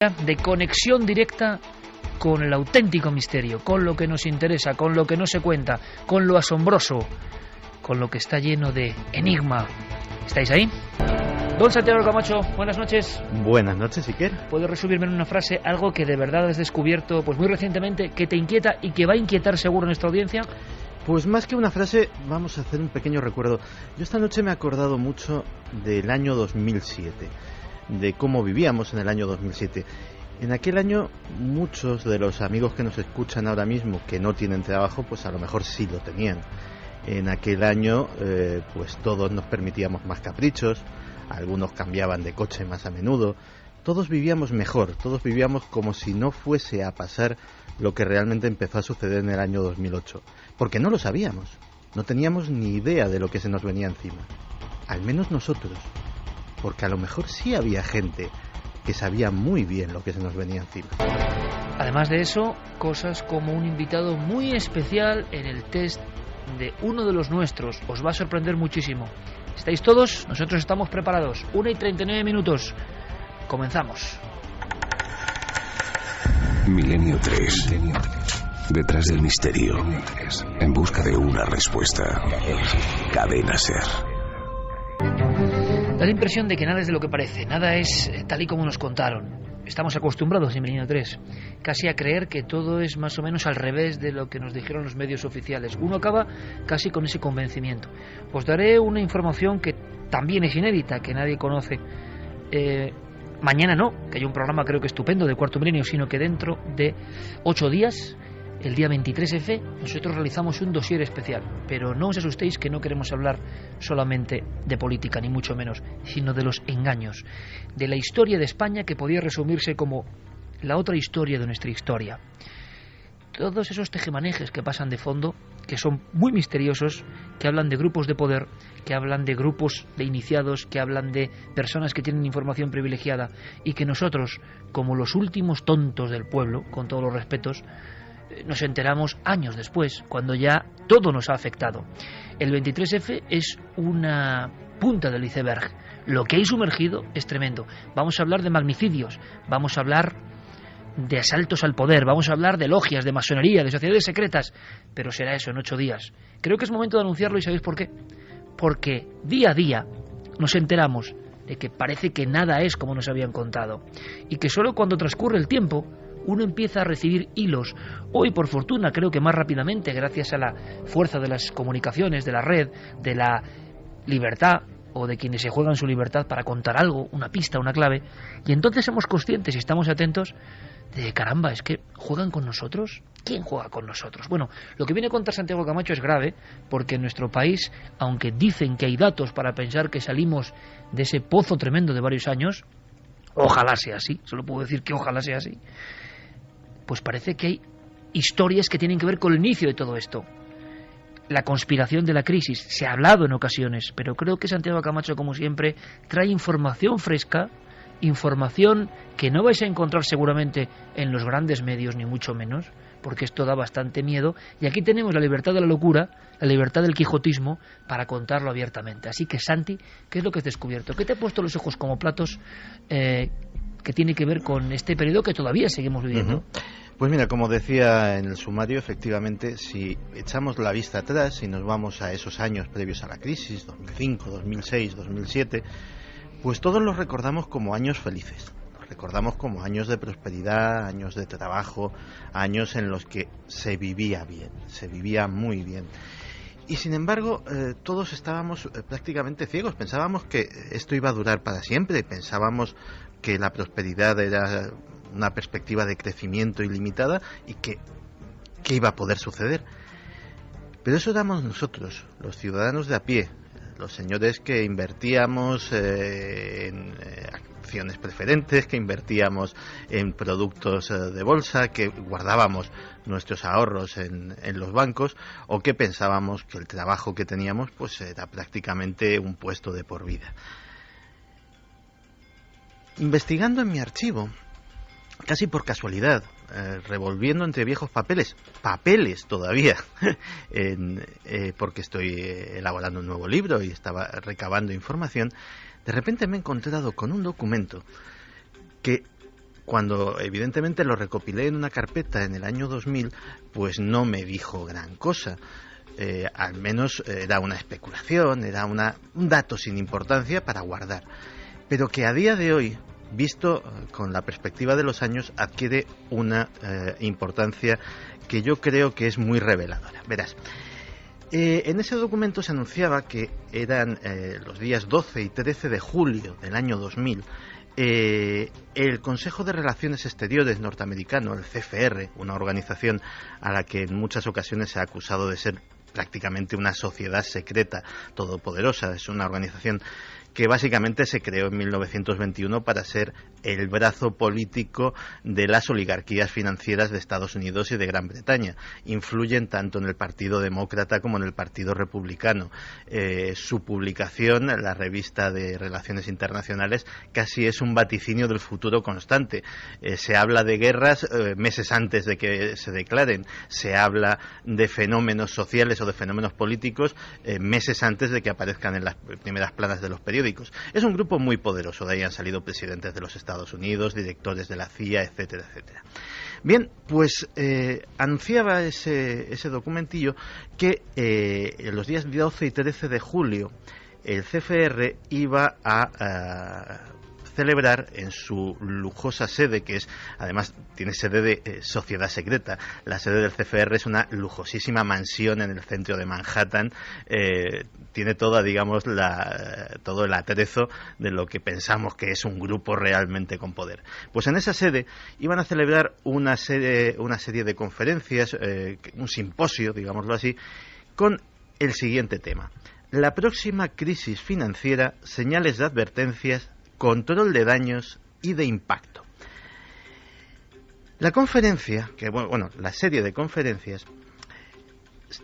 De conexión directa con el auténtico misterio, con lo que nos interesa, con lo que no se cuenta, con lo asombroso, con lo que está lleno de enigma. ¿Estáis ahí? Don Santiago Camacho, buenas noches. Buenas noches, Iker. ¿Puedes resumirme en una frase algo que de verdad has descubierto pues muy recientemente, que te inquieta y que va a inquietar seguro a nuestra audiencia? Pues más que una frase, vamos a hacer un pequeño recuerdo. Yo esta noche me he acordado mucho del año 2007, de cómo vivíamos en el año 2007. En aquel año, muchos de los amigos que nos escuchan ahora mismo, que no tienen trabajo, pues a lo mejor sí lo tenían. En aquel año, pues todos nos permitíamos más caprichos, algunos cambiaban de coche más a menudo, todos vivíamos mejor, todos vivíamos como si no fuese a pasar lo que realmente empezó a suceder en el año 2008, porque no lo sabíamos, no teníamos ni idea de lo que se nos venía encima, al menos nosotros, porque a lo mejor sí había gente que sabía muy bien lo que se nos venía encima. Además de eso, cosas como un invitado muy especial en el test de uno de los nuestros. Os va a sorprender muchísimo. ¿Estáis todos? Nosotros estamos preparados. 1:39. Comenzamos. Milenio 3. Detrás del misterio. En busca de una respuesta. Cadena Ser. Da la impresión de que nada es de lo que parece. Nada es tal y como nos contaron. Estamos acostumbrados en Milenio 3 casi a creer que todo es más o menos al revés de lo que nos dijeron los medios oficiales. Uno acaba casi con ese convencimiento. Os daré una información que también es inédita, que nadie conoce. Mañana no, que hay un programa creo que estupendo de Cuarto Milenio, sino que dentro de 8 días, el día 23F, nosotros realizamos un dossier especial. Pero no os asustéis, que no queremos hablar solamente de política, ni mucho menos, sino de los engaños, de la historia de España, que podía resumirse como la otra historia de nuestra historia. Todos esos tejemanejes que pasan de fondo, que son muy misteriosos, que hablan de grupos de poder, que hablan de grupos de iniciados, que hablan de personas que tienen información privilegiada, y que nosotros, como los últimos tontos del pueblo, con todos los respetos, nos enteramos años después, cuando ya todo nos ha afectado. El 23F es una punta del iceberg. Lo que hay sumergido es tremendo. Vamos a hablar de magnicidios, vamos a hablar de asaltos al poder, vamos a hablar de logias, de masonería, de sociedades secretas, pero será eso en 8 días. Creo que es momento de anunciarlo, y ¿sabéis por qué? Porque día a día nos enteramos de que parece que nada es como nos habían contado, y que solo cuando transcurre el tiempo uno empieza a recibir hilos. Hoy, por fortuna, creo que más rápidamente, gracias a la fuerza de las comunicaciones, de la red, de la libertad, o de quienes se juegan su libertad para contar algo, una pista, una clave, y entonces somos conscientes y estamos atentos de caramba, es que ¿juegan con nosotros? ¿Quién juega con nosotros? Bueno, lo que viene a contar Santiago Camacho es grave, porque en nuestro país, aunque dicen que hay datos para pensar que salimos de ese pozo tremendo de varios años, ojalá sea así, solo puedo decir que ojalá sea así, pues parece que hay historias que tienen que ver con el inicio de todo esto. La conspiración de la crisis, se ha hablado en ocasiones, pero creo que Santiago Camacho, como siempre, trae información fresca, información que no vais a encontrar seguramente en los grandes medios, ni mucho menos, porque esto da bastante miedo, y aquí tenemos la libertad de la locura, la libertad del quijotismo, para contarlo abiertamente. Así que, Santi, ¿qué es lo que has descubierto? ¿Qué te ha puesto los ojos como platos que tiene que ver con este periodo que todavía seguimos viviendo? Pues mira, como decía en el sumario, efectivamente, si echamos la vista atrás y nos vamos a esos años previos a la crisis, 2005, 2006, 2007, pues todos los recordamos como años felices. Los recordamos como años de prosperidad, años de trabajo, años en los que se vivía bien, se vivía muy bien. Y sin embargo, todos estábamos prácticamente ciegos. Pensábamos que esto iba a durar para siempre, pensábamos que la prosperidad era una perspectiva de crecimiento ilimitada y que iba a poder suceder. Pero eso éramos nosotros, los ciudadanos de a pie, los señores que invertíamos en acciones preferentes, que invertíamos en productos de bolsa, que guardábamos nuestros ahorros en los bancos, o que pensábamos que el trabajo que teníamos pues era prácticamente un puesto de por vida. Investigando en mi archivo, casi por casualidad, revolviendo entre viejos papeles todavía, porque estoy elaborando un nuevo libro y estaba recabando información, de repente me he encontrado con un documento que cuando evidentemente lo recopilé en una carpeta en el año 2000, pues no me dijo gran cosa. Al menos era una especulación, era un dato sin importancia para guardar. Pero que a día de hoy, visto con la perspectiva de los años, adquiere una importancia que yo creo que es muy reveladora. Verás, en ese documento se anunciaba que eran los días 12 y 13 de julio del año 2000, el Consejo de Relaciones Exteriores norteamericano, el CFR, una organización a la que en muchas ocasiones se ha acusado de ser prácticamente una sociedad secreta todopoderosa, es una organización que básicamente se creó en 1921 para ser el brazo político de las oligarquías financieras de Estados Unidos y de Gran Bretaña. Influyen tanto en el Partido Demócrata como en el Partido Republicano. Su publicación, la revista de Relaciones Internacionales, casi es un vaticinio del futuro constante. Se habla de guerras meses antes de que se declaren. Se habla de fenómenos sociales o de fenómenos políticos meses antes de que aparezcan en las primeras planas de los periódicos. Es un grupo muy poderoso, de ahí han salido presidentes de los Estados Unidos, directores de la CIA, etcétera, etcétera. Bien, pues anunciaba ese documentillo que en los días 12 y 13 de julio el CFR iba a celebrar en su lujosa sede, que es, además, tiene sede de sociedad secreta. La sede del CFR es una lujosísima mansión en el centro de Manhattan. Tiene toda, digamos, todo el atrezo de lo que pensamos que es un grupo realmente con poder. Pues en esa sede iban a celebrar una serie de conferencias, un simposio, digámoslo así, con el siguiente tema: la próxima crisis financiera, señales de advertencias, control de daños y de impacto. La conferencia, la serie de conferencias,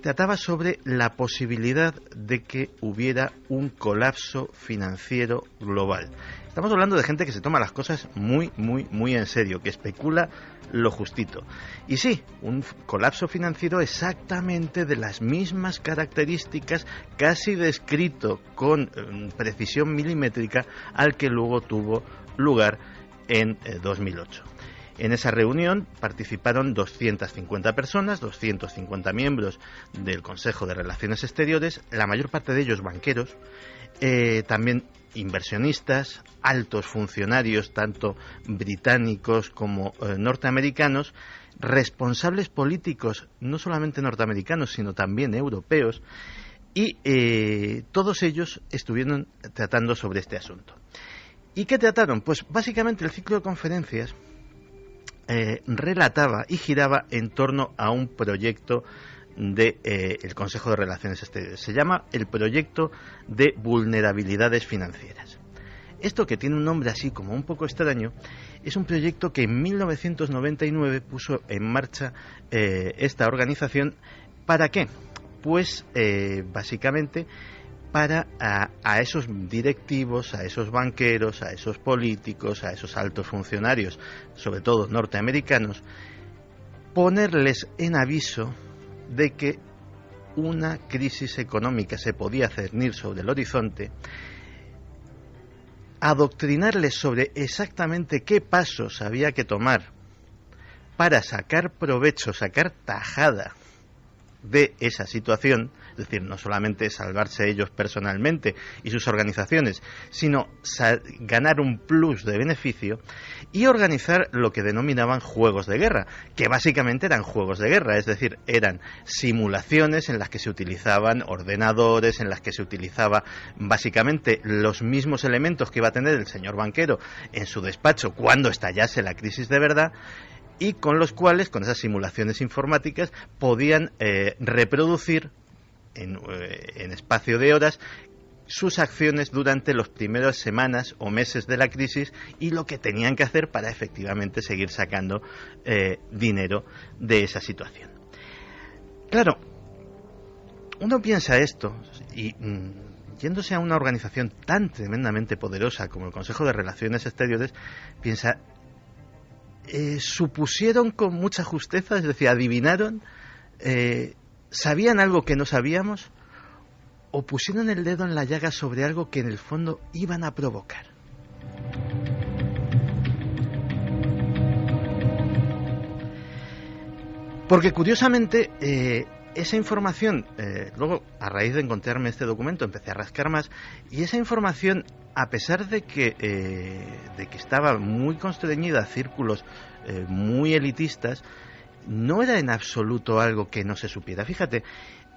trataba sobre la posibilidad de que hubiera un colapso financiero global. Estamos hablando de gente que se toma las cosas muy, muy, muy en serio, que especula lo justito. Y sí, un colapso financiero exactamente de las mismas características, casi descrito con precisión milimétrica, al que luego tuvo lugar en 2008. En esa reunión participaron 250 personas, 250 miembros del Consejo de Relaciones Exteriores, la mayor parte de ellos banqueros, también inversionistas, altos funcionarios, tanto británicos como norteamericanos, responsables políticos, no solamente norteamericanos, sino también europeos, y todos ellos estuvieron tratando sobre este asunto. ¿Y qué trataron? Pues básicamente el ciclo de conferencias relataba y giraba en torno a un proyecto del Consejo de Relaciones Exteriores. Se llama el Proyecto de Vulnerabilidades Financieras. Esto, que tiene un nombre así como un poco extraño, es un proyecto que en 1999 puso en marcha esta organización. ¿Para qué? Pues básicamente para a esos directivos, a esos banqueros, a esos políticos, a esos altos funcionarios, sobre todo norteamericanos, ponerles en aviso de que una crisis económica se podía cernir sobre el horizonte, adoctrinarles sobre exactamente qué pasos había que tomar para sacar provecho, sacar tajada de esa situación, es decir, no solamente salvarse ellos personalmente y sus organizaciones, sino ganar un plus de beneficio, y organizar lo que denominaban juegos de guerra, que básicamente eran juegos de guerra, es decir, eran simulaciones en las que se utilizaban ordenadores, en las que se utilizaba básicamente los mismos elementos que iba a tener el señor banquero en su despacho cuando estallase la crisis de verdad, y con los cuales, con esas simulaciones informáticas, podían reproducir en espacio de horas sus acciones durante las primeras semanas o meses de la crisis y lo que tenían que hacer para efectivamente seguir sacando dinero de esa situación. Claro, uno piensa esto y yéndose a una organización tan tremendamente poderosa como el Consejo de Relaciones Exteriores, piensa, supusieron con mucha justeza, es decir, adivinaron, sabían algo que no sabíamos, o pusieron el dedo en la llaga sobre algo que en el fondo iban a provocar. Porque curiosamente esa información, luego a raíz de encontrarme este documento empecé a rascar más, y esa información, a pesar de que estaba muy constreñida a círculos muy elitistas, no era en absoluto algo que no se supiera. Fíjate,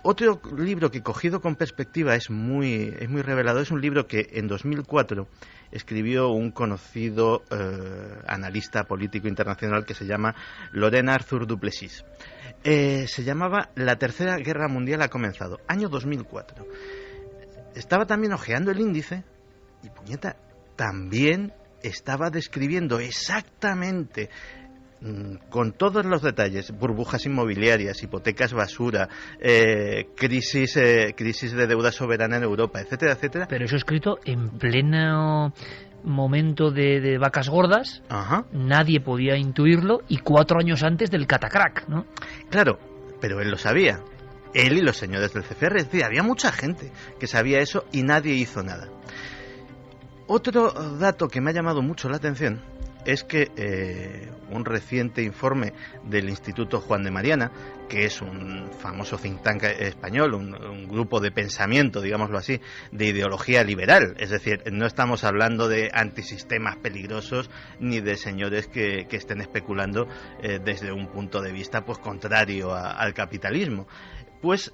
otro libro que cogido con perspectiva es muy revelador, es un libro que en 2004 escribió un conocido analista político internacional que se llama Laurent Arthur Duplessis. Se llamaba La Tercera Guerra Mundial ha comenzado, año 2004. Estaba también hojeando el índice y, puñeta, también estaba describiendo exactamente, con todos los detalles, burbujas inmobiliarias, hipotecas basura, crisis de deuda soberana en Europa, etcétera, etcétera. Pero eso escrito en pleno momento de vacas gordas. Ajá. Nadie podía intuirlo, y 4 años antes del catacrack, ¿no? Claro, pero él lo sabía. Él y los señores del CFR, es decir, había mucha gente que sabía eso y nadie hizo nada. Otro dato que me ha llamado mucho la atención es que un reciente informe del Instituto Juan de Mariana, que es un famoso think tank español, un grupo de pensamiento, digámoslo así, de ideología liberal, es decir, no estamos hablando de antisistemas peligrosos ni de señores que estén especulando desde un punto de vista pues contrario al capitalismo, pues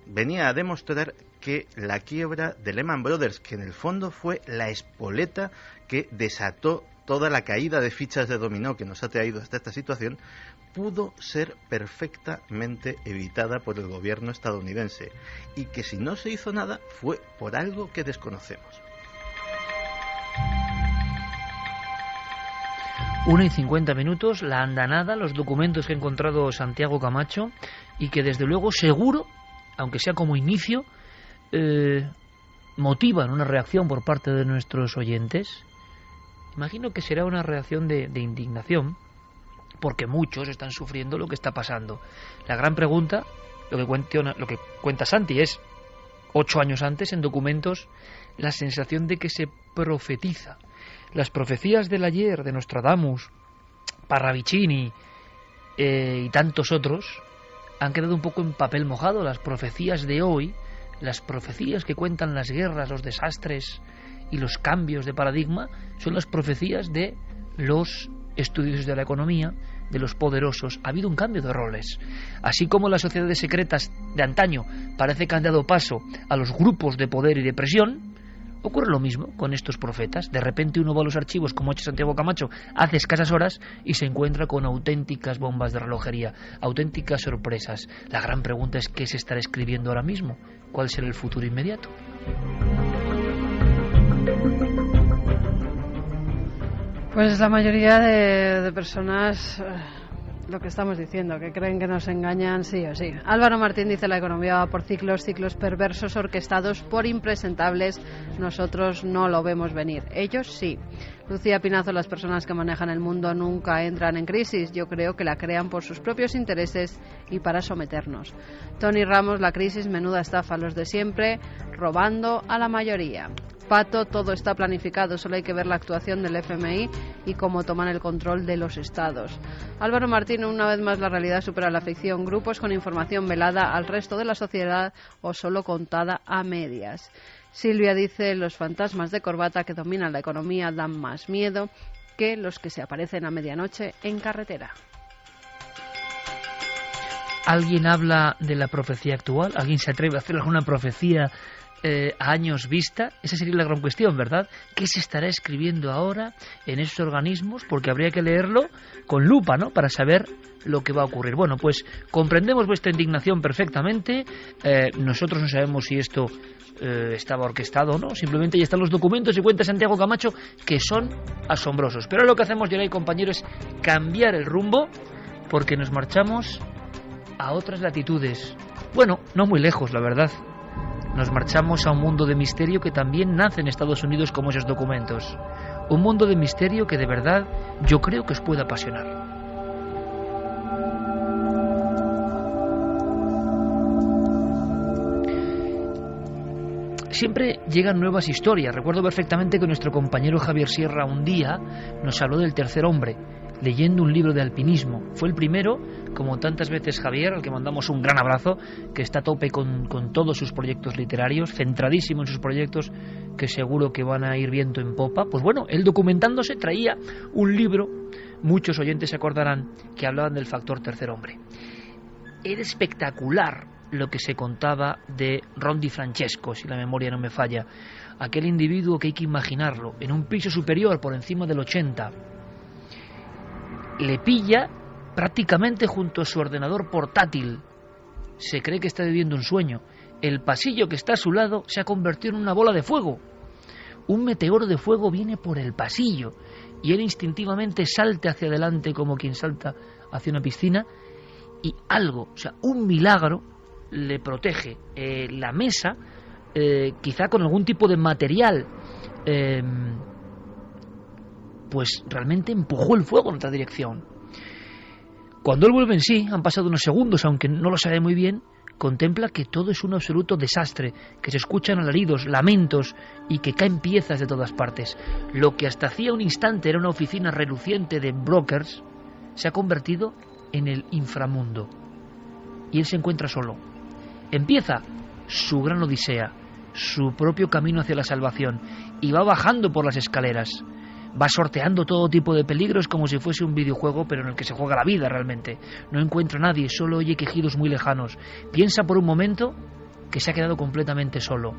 venía a demostrar que la quiebra de Lehman Brothers, que en el fondo fue la espoleta que desató toda la caída de fichas de dominó que nos ha traído hasta esta situación, pudo ser perfectamente evitada por el gobierno estadounidense, y que si no se hizo nada fue por algo que desconocemos. 1:50, la andanada, los documentos que ha encontrado Santiago Camacho, y que desde luego seguro, aunque sea como inicio, motivan una reacción por parte de nuestros oyentes. Imagino que será una reacción de indignación, porque muchos están sufriendo lo que está pasando. La gran pregunta, lo que cuenta Santi, es 8 años antes, en documentos, la sensación de que se profetiza. Las profecías del ayer, de Nostradamus, Parravicini y tantos otros, han quedado un poco en papel mojado. Las profecías de hoy, las profecías que cuentan las guerras, los desastres y los cambios de paradigma, son las profecías de los estudiosos de la economía, de los poderosos. Ha habido un cambio de roles. Así como las sociedades secretas de antaño parece que han dado paso a los grupos de poder y de presión, ocurre lo mismo con estos profetas. De repente uno va a los archivos, como ha hecho Santiago Camacho hace escasas horas, y se encuentra con auténticas bombas de relojería, auténticas sorpresas. La gran pregunta es: ¿qué se estará escribiendo ahora mismo? ¿Cuál será el futuro inmediato? Pues la mayoría de personas, lo que estamos diciendo, que creen que nos engañan sí o sí. Álvaro Martín dice: la economía va por ciclos perversos orquestados por impresentables. Nosotros no lo vemos venir, ellos sí. Lucía Pinazo: las personas que manejan el mundo nunca entran en crisis. Yo creo que la crean por sus propios intereses y para someternos. Tony Ramos: la crisis, menuda estafa, los de siempre robando a la mayoría. Pato: todo está planificado, solo hay que ver la actuación del FMI y cómo toman el control de los estados. Álvaro Martín: una vez más la realidad supera la ficción, grupos con información velada al resto de la sociedad o solo contada a medias. Silvia dice: los fantasmas de corbata que dominan la economía dan más miedo que los que se aparecen a medianoche en carretera. ¿Alguien habla de la profecía actual? ¿Alguien se atreve a hacer alguna profecía a años vista? Esa sería la gran cuestión, ¿verdad? ¿Qué se estará escribiendo ahora en esos organismos? Porque habría que leerlo con lupa, ¿no?, para saber lo que va a ocurrir. Bueno, pues comprendemos vuestra indignación perfectamente. Nosotros no sabemos si esto estaba orquestado o no. Simplemente ahí están los documentos y cuenta Santiago Camacho, que son asombrosos. Pero lo que hacemos, Geray, compañero, es cambiar el rumbo, porque nos marchamos a otras latitudes. Bueno, no muy lejos, la verdad. Nos marchamos a un mundo de misterio que también nace en Estados Unidos, como esos documentos. Un mundo de misterio que de verdad yo creo que os puede apasionar. Siempre llegan nuevas historias. Recuerdo perfectamente que nuestro compañero Javier Sierra un día nos habló del tercer hombre. leyendo un libro de alpinismo. Fue el primero, como tantas veces Javier, al que mandamos un gran abrazo, que está a tope con todos sus proyectos literarios, centradísimo en sus proyectos, que seguro que van a ir viento en popa. Pues bueno, él documentándose traía un libro, muchos oyentes se acordarán, que hablaban del factor tercer hombre. Era espectacular lo que se contaba de Ron Di Francesco, si la memoria no me falla, aquel individuo que hay que imaginarlo, en un piso superior, por encima del 80, le pilla prácticamente junto a su ordenador portátil, se cree que está viviendo un sueño, el pasillo que está a su lado se ha convertido en una bola de fuego, un meteoro de fuego viene por el pasillo, y él instintivamente salta hacia adelante como quien salta hacia una piscina, y algo, o sea, un milagro, le protege. La mesa, quizá con algún tipo de material, pues realmente empujó el fuego en otra dirección. Cuando él vuelve en sí, han pasado unos segundos, aunque no lo sabe muy bien, contempla que todo es un absoluto desastre, que se escuchan alaridos, lamentos y que caen piezas de todas partes. Lo que hasta hacía un instante era una oficina reluciente de brokers, se ha convertido en el inframundo. Y él se encuentra solo. Empieza su gran odisea, su propio camino hacia la salvación, y va bajando por las escaleras. Va sorteando todo tipo de peligros como si fuese un videojuego, pero en el que se juega la vida realmente. No encuentra a nadie, solo oye quejidos muy lejanos. Piensa por un momento que se ha quedado completamente solo.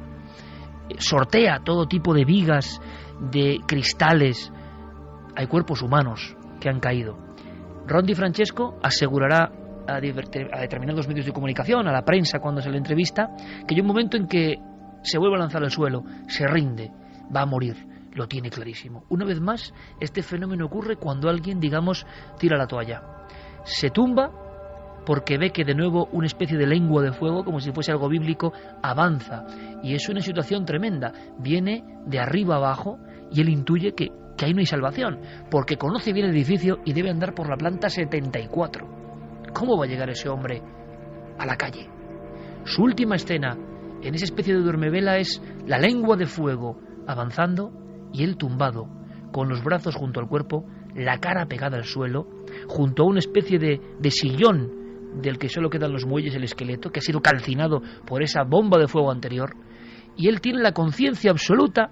Sortea todo tipo de vigas, de cristales. Hay cuerpos humanos que han caído. Ron Di Francesco asegurará a determinados medios de comunicación, a la prensa cuando se le entrevista, que hay un momento en que se vuelve a lanzar al suelo, se rinde, va a morir, lo tiene clarísimo. Una vez más, este fenómeno ocurre cuando alguien, digamos, tira la toalla. Se tumba porque ve que de nuevo una especie de lengua de fuego, como si fuese algo bíblico, avanza, y es una situación tremenda, viene de arriba abajo, y él intuye que ahí no hay salvación, porque conoce bien el edificio y debe andar por la planta 74. ¿Cómo va a llegar ese hombre a la calle? Su última escena en esa especie de duermevela es la lengua de fuego avanzando y él tumbado, con los brazos junto al cuerpo, la cara pegada al suelo, junto a una especie de sillón del que solo quedan los muelles, el esqueleto, que ha sido calcinado por esa bomba de fuego anterior, y él tiene la conciencia absoluta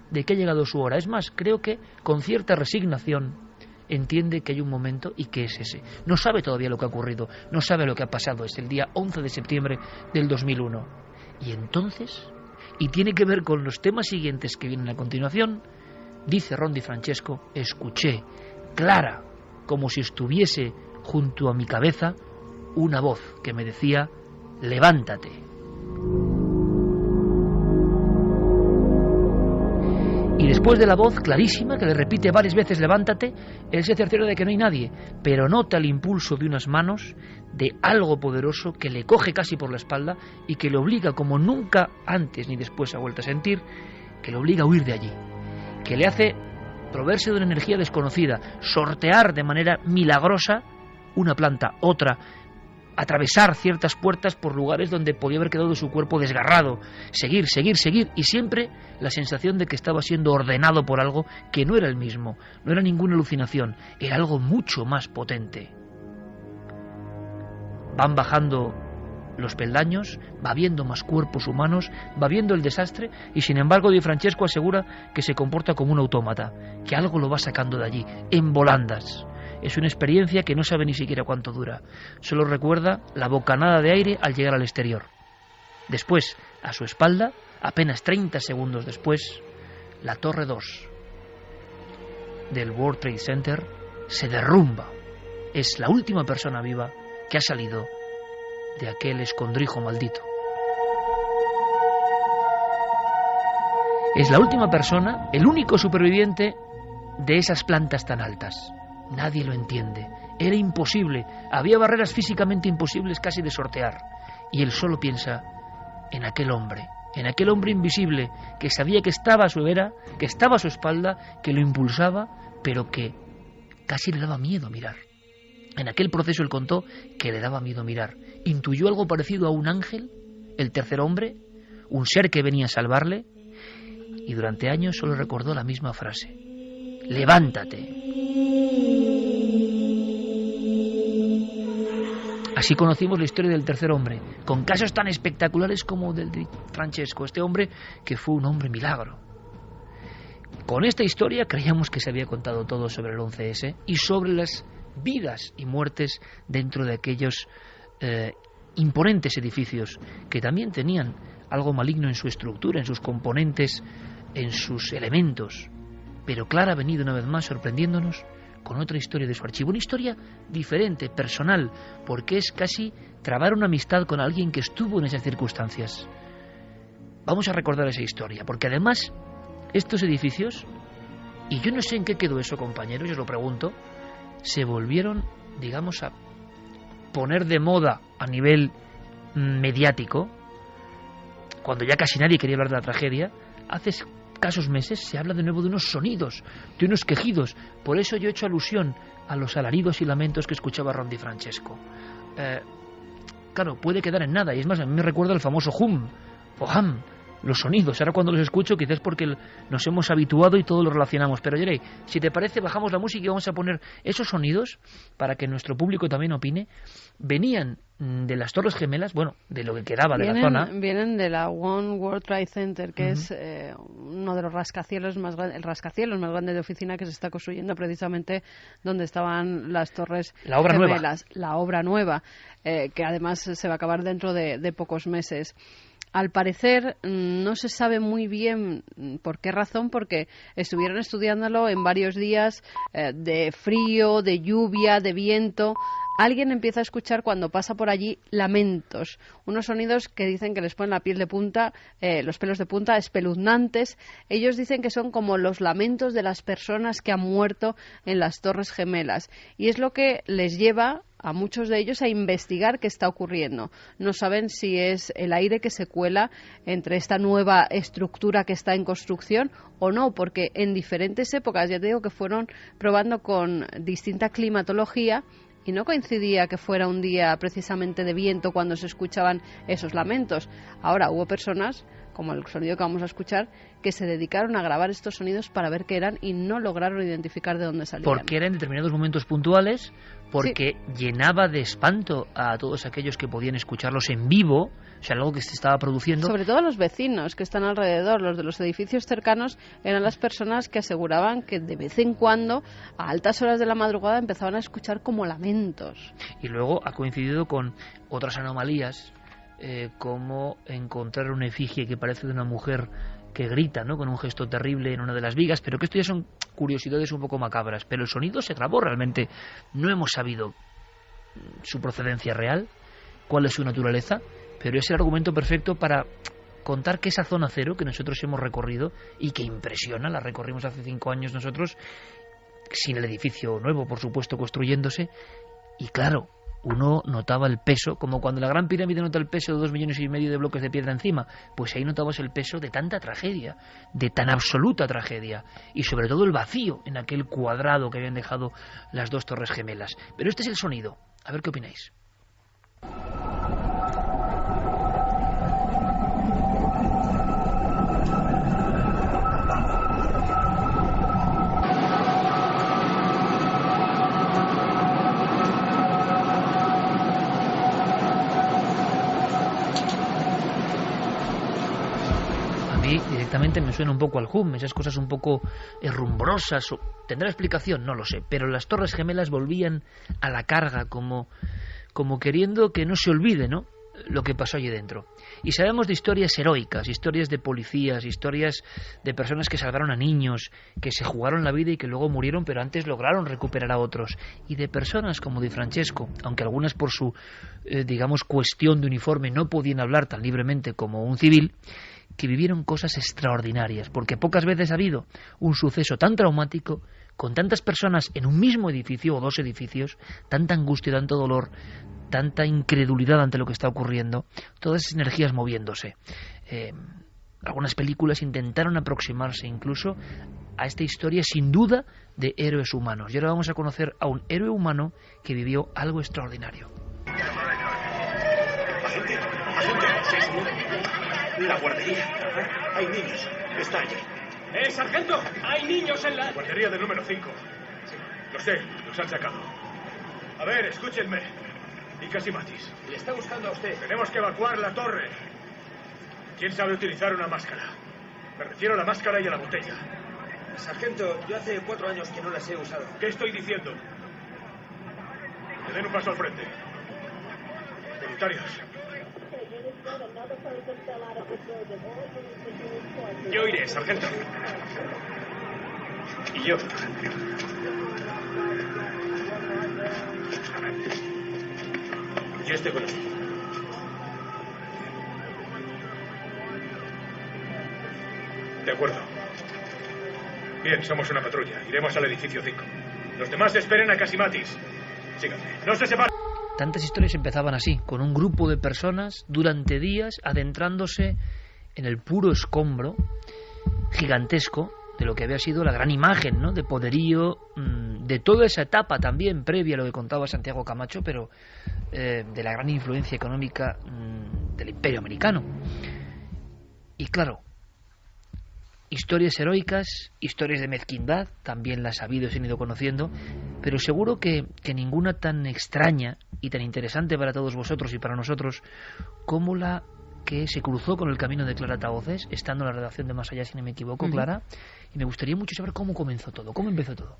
de que ha llegado su hora. Es más, creo que con cierta resignación entiende que hay un momento y que es ese. No sabe todavía lo que ha ocurrido, no sabe lo que ha pasado. Es el día 11 de septiembre del 2001. Y entonces, y tiene que ver con los temas siguientes que vienen a continuación, dice Ron Di Francesco, escuché clara, como si estuviese junto a mi cabeza, una voz que me decía, levántate. Y después de la voz clarísima, que le repite varias veces levántate, él se cerciora de que no hay nadie, pero nota el impulso de unas manos, de algo poderoso que le coge casi por la espalda y que le obliga, como nunca antes ni después ha vuelto a sentir, que le obliga a huir de allí, que le hace proveerse de una energía desconocida, sortear de manera milagrosa una planta, otra, atravesar ciertas puertas por lugares donde podía haber quedado su cuerpo desgarrado, seguir, y siempre la sensación de que estaba siendo ordenado por algo que no era el mismo, no era ninguna alucinación, era algo mucho más potente. Van bajando los peldaños, va viendo más cuerpos humanos, va viendo el desastre, y sin embargo Di Francesco asegura que se comporta como un autómata, que algo lo va sacando de allí, en volandas. Es una experiencia que no sabe ni siquiera cuánto dura. Solo recuerda la bocanada de aire al llegar al exterior. Después, a su espalda, apenas 30 segundos después, la Torre 2 del World Trade Center se derrumba. Es la última persona viva que ha salido de aquel escondrijo maldito. Es la última persona, el único superviviente de esas plantas tan altas. Nadie lo entiende. Era imposible. Había barreras físicamente imposibles casi de sortear. Y él solo piensa en aquel hombre invisible que sabía que estaba a su vera, que estaba a su espalda, que lo impulsaba, pero que casi le daba miedo mirar. En aquel proceso él contó que le daba miedo mirar. Intuyó algo parecido a un ángel, el tercer hombre, un ser que venía a salvarle, y durante años solo recordó la misma frase: levántate. Así conocimos la historia del tercer hombre, con casos tan espectaculares como del de Francesco, este hombre que fue un hombre milagro. Con esta historia creíamos que se había contado todo sobre el 11S y sobre las vidas y muertes dentro de aquellos imponentes edificios que también tenían algo maligno en su estructura, en sus componentes, en sus elementos. Pero Clara ha venido una vez más sorprendiéndonos con otra historia de su archivo, una historia diferente, personal, porque es casi trabar una amistad con alguien que estuvo en esas circunstancias. Vamos a recordar esa historia, porque además estos edificios, y yo no sé en qué quedó eso, compañeros, yo os lo pregunto, se volvieron, digamos, a poner de moda a nivel mediático, cuando ya casi nadie quería hablar de la tragedia. Hace escasos meses se habla de nuevo de unos sonidos, de unos quejidos. Por eso yo he hecho alusión a los alaridos y lamentos que escuchaba Ron Di Francesco. Claro, puede quedar en nada, y es más, a mí me recuerda el famoso hum o ham, los sonidos. Ahora cuando los escucho quizás porque nos hemos habituado y todo lo relacionamos, pero Yerey, si te parece, bajamos la música y vamos a poner esos sonidos para que nuestro público también opine. Venían de las Torres Gemelas, bueno, de lo que quedaba de la zona. Vienen de la One World Trade Center, que es uno de los rascacielos más más grande de oficina que se está construyendo precisamente donde estaban las Torres Gemelas. La obra nueva, que además se va a acabar dentro de pocos meses. Al parecer no se sabe muy bien por qué razón, porque estuvieron estudiándolo en varios días de frío, de lluvia, de viento. Alguien empieza a escuchar cuando pasa por allí lamentos, unos sonidos que dicen que les ponen la piel de punta, los pelos de punta, espeluznantes. Ellos dicen que son como los lamentos de las personas que han muerto en las Torres Gemelas, y es lo que les lleva a muchos de ellos a investigar qué está ocurriendo. No saben si es el aire que se cuela entre esta nueva estructura que está en construcción o no, porque en diferentes épocas, ya te digo que fueron probando con distinta climatología, y no coincidía que fuera un día precisamente de viento cuando se escuchaban esos lamentos. Ahora hubo personas, como el sonido que vamos a escuchar, que se dedicaron a grabar estos sonidos para ver qué eran y no lograron identificar de dónde salían. Porque eran en determinados momentos puntuales, porque llenaba de espanto a todos aquellos que podían escucharlos en vivo, o sea, algo que se estaba produciendo. Sobre todo a los vecinos que están alrededor, los de los edificios cercanos, eran las personas que aseguraban que de vez en cuando, a altas horas de la madrugada, empezaban a escuchar como lamentos. Y luego ha coincidido con otras anomalías, como encontrar una efigie que parece de una mujer que grita, ¿no?, con un gesto terrible en una de las vigas, pero que esto ya son curiosidades un poco macabras. Pero el sonido se grabó realmente. No hemos sabido su procedencia real, cuál es su naturaleza, pero es el argumento perfecto para contar que esa zona cero que nosotros hemos recorrido y que impresiona, la recorrimos hace 5 años nosotros, sin el edificio nuevo, por supuesto, construyéndose, y claro, uno notaba el peso, como cuando la Gran Pirámide nota el peso de 2,5 millones de bloques de piedra encima, pues ahí notabas el peso de tanta tragedia, de tan absoluta tragedia, y sobre todo el vacío en aquel cuadrado que habían dejado las dos Torres Gemelas. Pero este es el sonido, a ver qué opináis. Directamente me suena un poco al hum, esas cosas un poco rumbrosas. ¿Tendrá explicación? No lo sé, pero las Torres Gemelas volvían a la carga como queriendo que no se olvide, ¿no?, lo que pasó allí dentro. Y sabemos de historias heroicas, historias de policías, historias de personas que salvaron a niños, que se jugaron la vida y que luego murieron, pero antes lograron recuperar a otros. Y de personas como Di Francesco, aunque algunas por su, digamos, cuestión de uniforme no podían hablar tan libremente como un civil, que vivieron cosas extraordinarias, porque pocas veces ha habido un suceso tan traumático, con tantas personas en un mismo edificio o 2 edificios, tanta angustia, tanto dolor, tanta incredulidad ante lo que está ocurriendo, todas esas energías moviéndose. Algunas películas intentaron aproximarse incluso a esta historia, sin duda, de héroes humanos. Y ahora vamos a conocer a un héroe humano que vivió algo extraordinario. La guardería. Hay niños. Está allí. ¡Sargento! ¡Hay niños en la... Guardería del número 5. Lo sé, los han sacado. A ver, escúchenme. ¿Y Casimatis? Le está buscando a usted. Tenemos que evacuar la torre. ¿Quién sabe utilizar una máscara? Me refiero a la máscara y a la botella. Sargento, yo hace 4 años que no las he usado. ¿Qué estoy diciendo? Que den un paso al frente. Voluntarios. Yo iré, sargento. Y yo. Yo estoy con usted. De acuerdo. Bien, somos una patrulla. Iremos al edificio 5. Los demás esperen a Casimatis. Síganme. No se separen. Tantas historias empezaban así, con un grupo de personas durante días adentrándose en el puro escombro gigantesco de lo que había sido la gran imagen, ¿no?, de poderío de toda esa etapa también previa a lo que contaba Santiago Camacho, pero de la gran influencia económica del Imperio Americano. Y claro, historias heroicas, historias de mezquindad, también las ha habido y se han ido conociendo, pero seguro que ninguna tan extraña y tan interesante para todos vosotros y para nosotros como la que se cruzó con el camino de Clara Tahoces, estando en la redacción de Más Allá, si no me equivoco, Clara, y me gustaría mucho saber cómo comenzó todo, cómo empezó todo.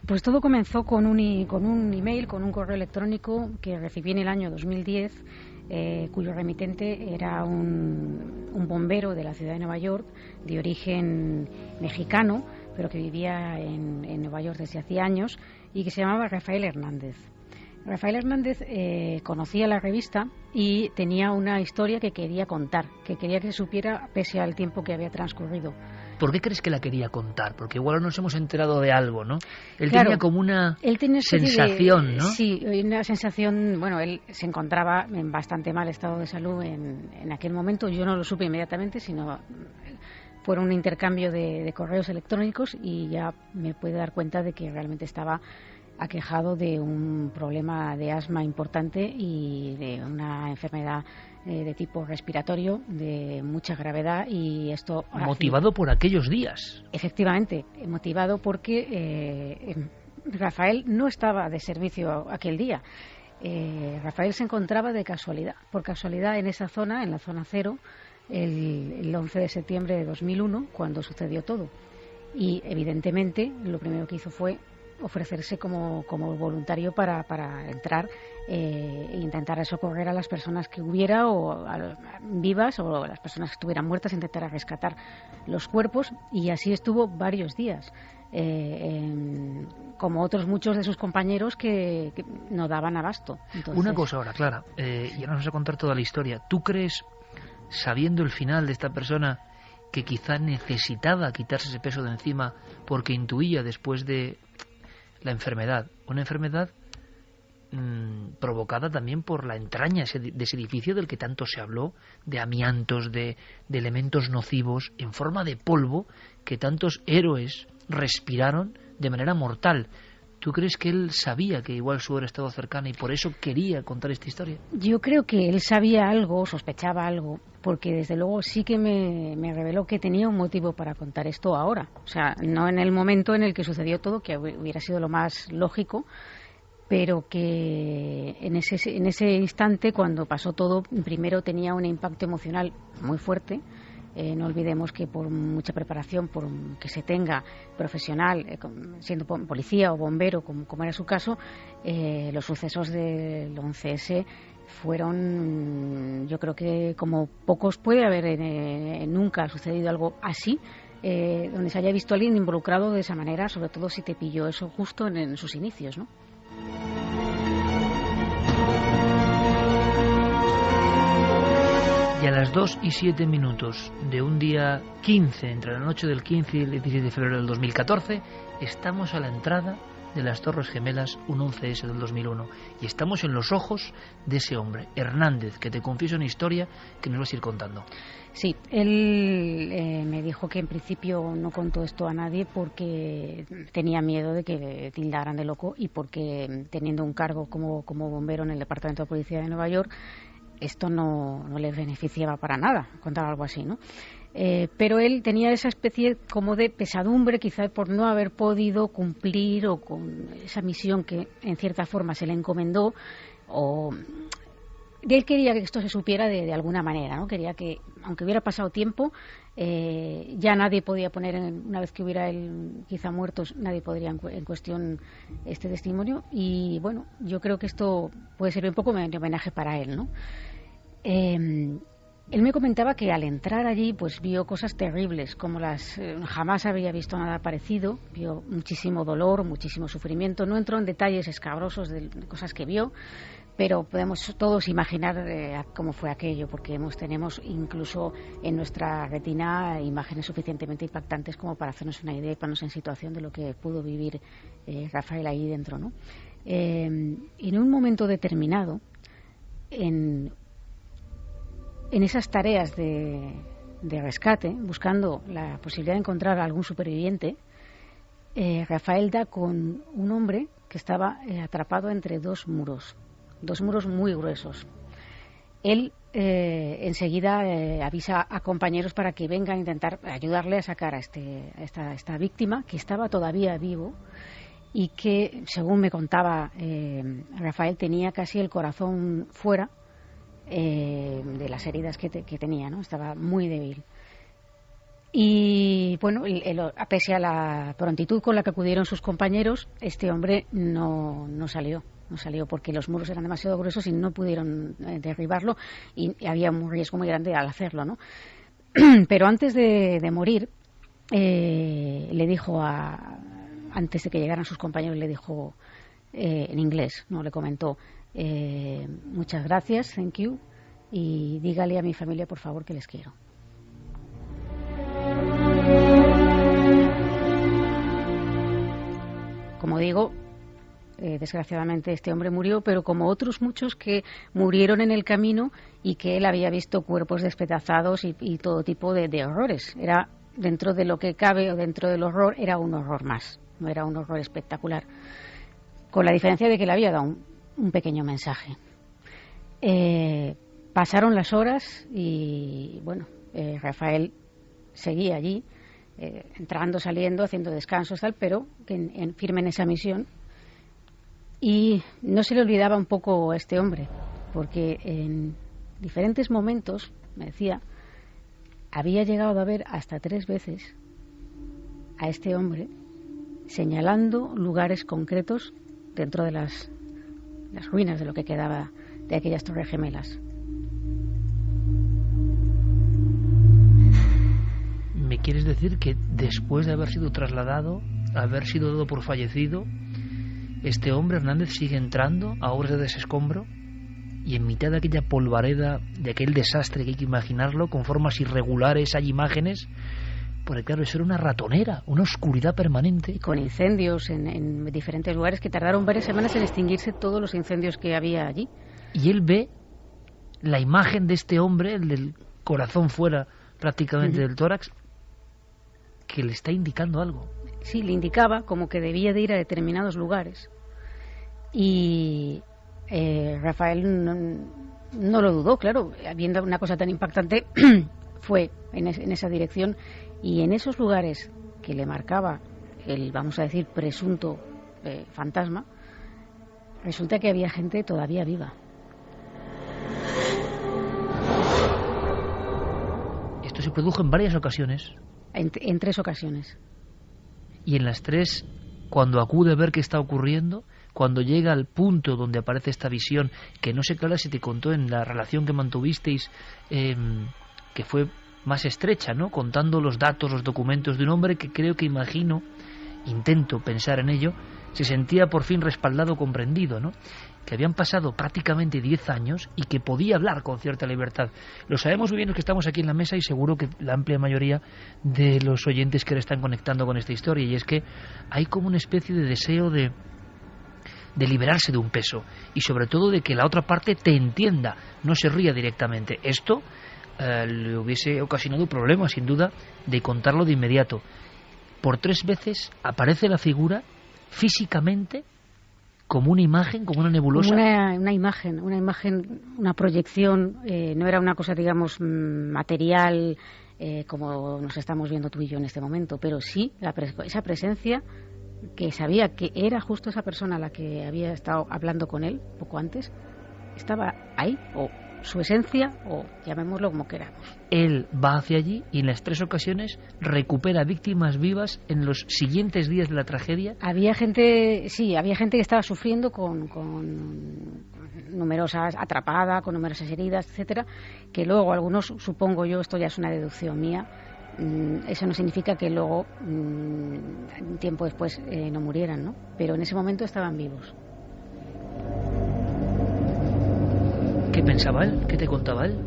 Pues todo comenzó con un email, con un correo electrónico que recibí en el año 2010, cuyo remitente era un bombero de la ciudad de Nueva York, de origen mexicano, pero que vivía en Nueva York desde hacía años, y que se llamaba Rafael Hernández. Rafael Hernández conocía la revista y tenía una historia que quería contar, que quería que se supiera pese al tiempo que había transcurrido. ¿Por qué crees que la quería contar? Porque igual nos hemos enterado de algo, ¿no? Él claro, tenía como una sensación, ¿no? Sí, una sensación. Bueno, él se encontraba en bastante mal estado de salud en aquel momento. Yo no lo supe inmediatamente, sino por un intercambio de correos electrónicos, y ya me pude dar cuenta de que realmente estaba aquejado de un problema de asma importante y de una enfermedad de tipo respiratorio de mucha gravedad, y esto motivado por aquellos días. Efectivamente, motivado porque Rafael no estaba de servicio aquel día. Rafael se encontraba por casualidad en esa zona, en la zona cero, el 11 de septiembre de 2001, cuando sucedió todo, y evidentemente lo primero que hizo fue ofrecerse como voluntario para entrar e intentar socorrer a las personas que hubiera, o vivas, o las personas que estuvieran muertas, intentar rescatar los cuerpos, y así estuvo varios días, como otros muchos de sus compañeros que no daban abasto. Entonces, una cosa ahora, Clara, y ahora nos vas a contar toda la historia. ¿Tú crees, sabiendo el final de esta persona, que quizá necesitaba quitarse ese peso de encima porque intuía después de la enfermedad, una enfermedad provocada también por la entraña de ese edificio del que tanto se habló, de amiantos, de elementos nocivos en forma de polvo que tantos héroes respiraron de manera mortal? ¿Tú crees que él sabía que igual su hora estaba cercana y por eso quería contar esta historia? Yo creo que él sabía algo, sospechaba algo, porque desde luego sí que me reveló que tenía un motivo para contar esto ahora. O sea, no en el momento en el que sucedió todo, que hubiera sido lo más lógico, pero que en ese instante, cuando pasó todo, primero tenía un impacto emocional muy fuerte. No olvidemos que por mucha preparación por que se tenga profesional, siendo policía o bombero, como era su caso, los sucesos del 11S fueron, yo creo que como pocos puede haber nunca sucedido algo así, donde se haya visto a alguien involucrado de esa manera, sobre todo si te pilló eso justo en sus inicios, ¿no? Y a las 2:07 de un día 15, entre la noche del 15 y el 16 de febrero del 2014, estamos a la entrada de las Torres Gemelas, un 11S del 2001, y estamos en los ojos de ese hombre, Hernández, que te confieso una historia que nos vas a ir contando. Sí, él me dijo que en principio no contó esto a nadie porque tenía miedo de que le tildaran de loco, y porque teniendo un cargo como bombero en el Departamento de Policía de Nueva York, esto no le beneficiaba para nada, contar algo así, ¿no? Pero él tenía esa especie como de pesadumbre, quizá por no haber podido cumplir o con esa misión que en cierta forma se le encomendó, o él quería que esto se supiera de alguna manera, ¿no? Quería que, aunque hubiera pasado tiempo, ya nadie podía poner, una vez que hubiera él quizá muerto, nadie podría en cuestión este testimonio. Y bueno, yo creo que esto puede ser un poco de homenaje para él, ¿no? Él me comentaba que al entrar allí pues vio cosas terribles, como jamás había visto nada parecido, vio muchísimo dolor, muchísimo sufrimiento. No entró en detalles escabrosos de cosas que vio, pero podemos todos imaginar cómo fue aquello, porque tenemos incluso en nuestra retina imágenes suficientemente impactantes como para hacernos una idea y ponernos en situación de lo que pudo vivir Rafael ahí dentro, ¿no? En un momento determinado, en esas tareas de rescate, buscando la posibilidad de encontrar a algún superviviente, Rafael da con un hombre que estaba atrapado entre dos muros muy gruesos. Él enseguida avisa a compañeros para que vengan a intentar ayudarle a sacar a esta víctima, que estaba todavía vivo y que, según me contaba Rafael, tenía casi el corazón fuera de las heridas que tenía, ¿no? Estaba muy débil. Y bueno, pese a la prontitud con la que acudieron sus compañeros, este hombre no salió porque los muros eran demasiado gruesos y no pudieron derribarlo, y había un riesgo muy grande al hacerlo, ¿no? Pero antes de morir, le dijo antes de que llegaran sus compañeros, le dijo en inglés, ¿no? Le comentó: muchas gracias, thank you, y dígale a mi familia, por favor, que les quiero. Como digo, desgraciadamente este hombre murió, pero como otros muchos que murieron en el camino y que él había visto cuerpos despedazados y todo tipo de horrores. Era, dentro de lo que cabe o dentro del horror, era un horror más, no era un horror espectacular, con la diferencia de que le había dado un pequeño mensaje. Pasaron las horas y bueno, Rafael seguía allí, entrando, saliendo, haciendo descansos, tal, pero firme en esa misión. Y no se le olvidaba un poco a este hombre, porque en diferentes momentos, me decía, había llegado a ver hasta 3 veces a este hombre señalando lugares concretos dentro de las ruinas de lo que quedaba de aquellas torres gemelas. ¿Me quieres decir que después de haber sido trasladado, haber sido dado por fallecido, este hombre Hernández sigue entrando a obras de desescombro, y en mitad de aquella polvareda, de aquel desastre que hay que imaginarlo, con formas irregulares, hay imágenes? Porque claro, eso era una ratonera, una oscuridad permanente. Y con incendios en diferentes lugares que tardaron varias semanas en extinguirse todos los incendios que había allí. Y él ve la imagen de este hombre, el del corazón fuera prácticamente del tórax, que le está indicando algo. Sí, le indicaba como que debía de ir a determinados lugares. Y Rafael no lo dudó, claro, viendo una cosa tan impactante, fue en esa dirección, y en esos lugares que le marcaba el, vamos a decir, presunto fantasma, resulta que había gente todavía viva. Esto se produjo en varias ocasiones. En 3 ocasiones. Y en las 3, cuando acude a ver qué está ocurriendo, cuando llega al punto donde aparece esta visión, que no sé, Clara, si te contó en la relación que mantuvisteis, que fue más estrecha, ¿no? Contando los datos, los documentos de un hombre que creo que intento pensar en ello, se sentía por fin respaldado, comprendido, ¿no? Que habían pasado prácticamente 10 años y que podía hablar con cierta libertad. Lo sabemos muy bien los que estamos aquí en la mesa, y seguro que la amplia mayoría de los oyentes que le están conectando con esta historia, y es que hay como una especie de deseo de liberarse de un peso, y sobre todo de que la otra parte te entienda, no se ría directamente. Esto le hubiese ocasionado problemas, sin duda, de contarlo de inmediato. Por 3 veces aparece la figura físicamente, como una imagen, como una nebulosa. Una imagen, una proyección, no era una cosa, digamos, material, como nos estamos viendo tú y yo en este momento, pero sí esa presencia, que sabía que era justo esa persona la que había estado hablando con él poco antes, estaba ahí, o su esencia, o llamémoslo como queramos. Él va hacia allí y en las 3 ocasiones recupera víctimas vivas en los siguientes días de la tragedia. Había gente que estaba sufriendo con numerosas atrapada, con numerosas heridas, etcétera, que luego algunos, supongo yo, esto ya es una deducción mía, eso no significa que luego tiempo después no murieran, ¿no? Pero en ese momento estaban vivos. ¿Qué pensaba él? ¿Qué te contaba él?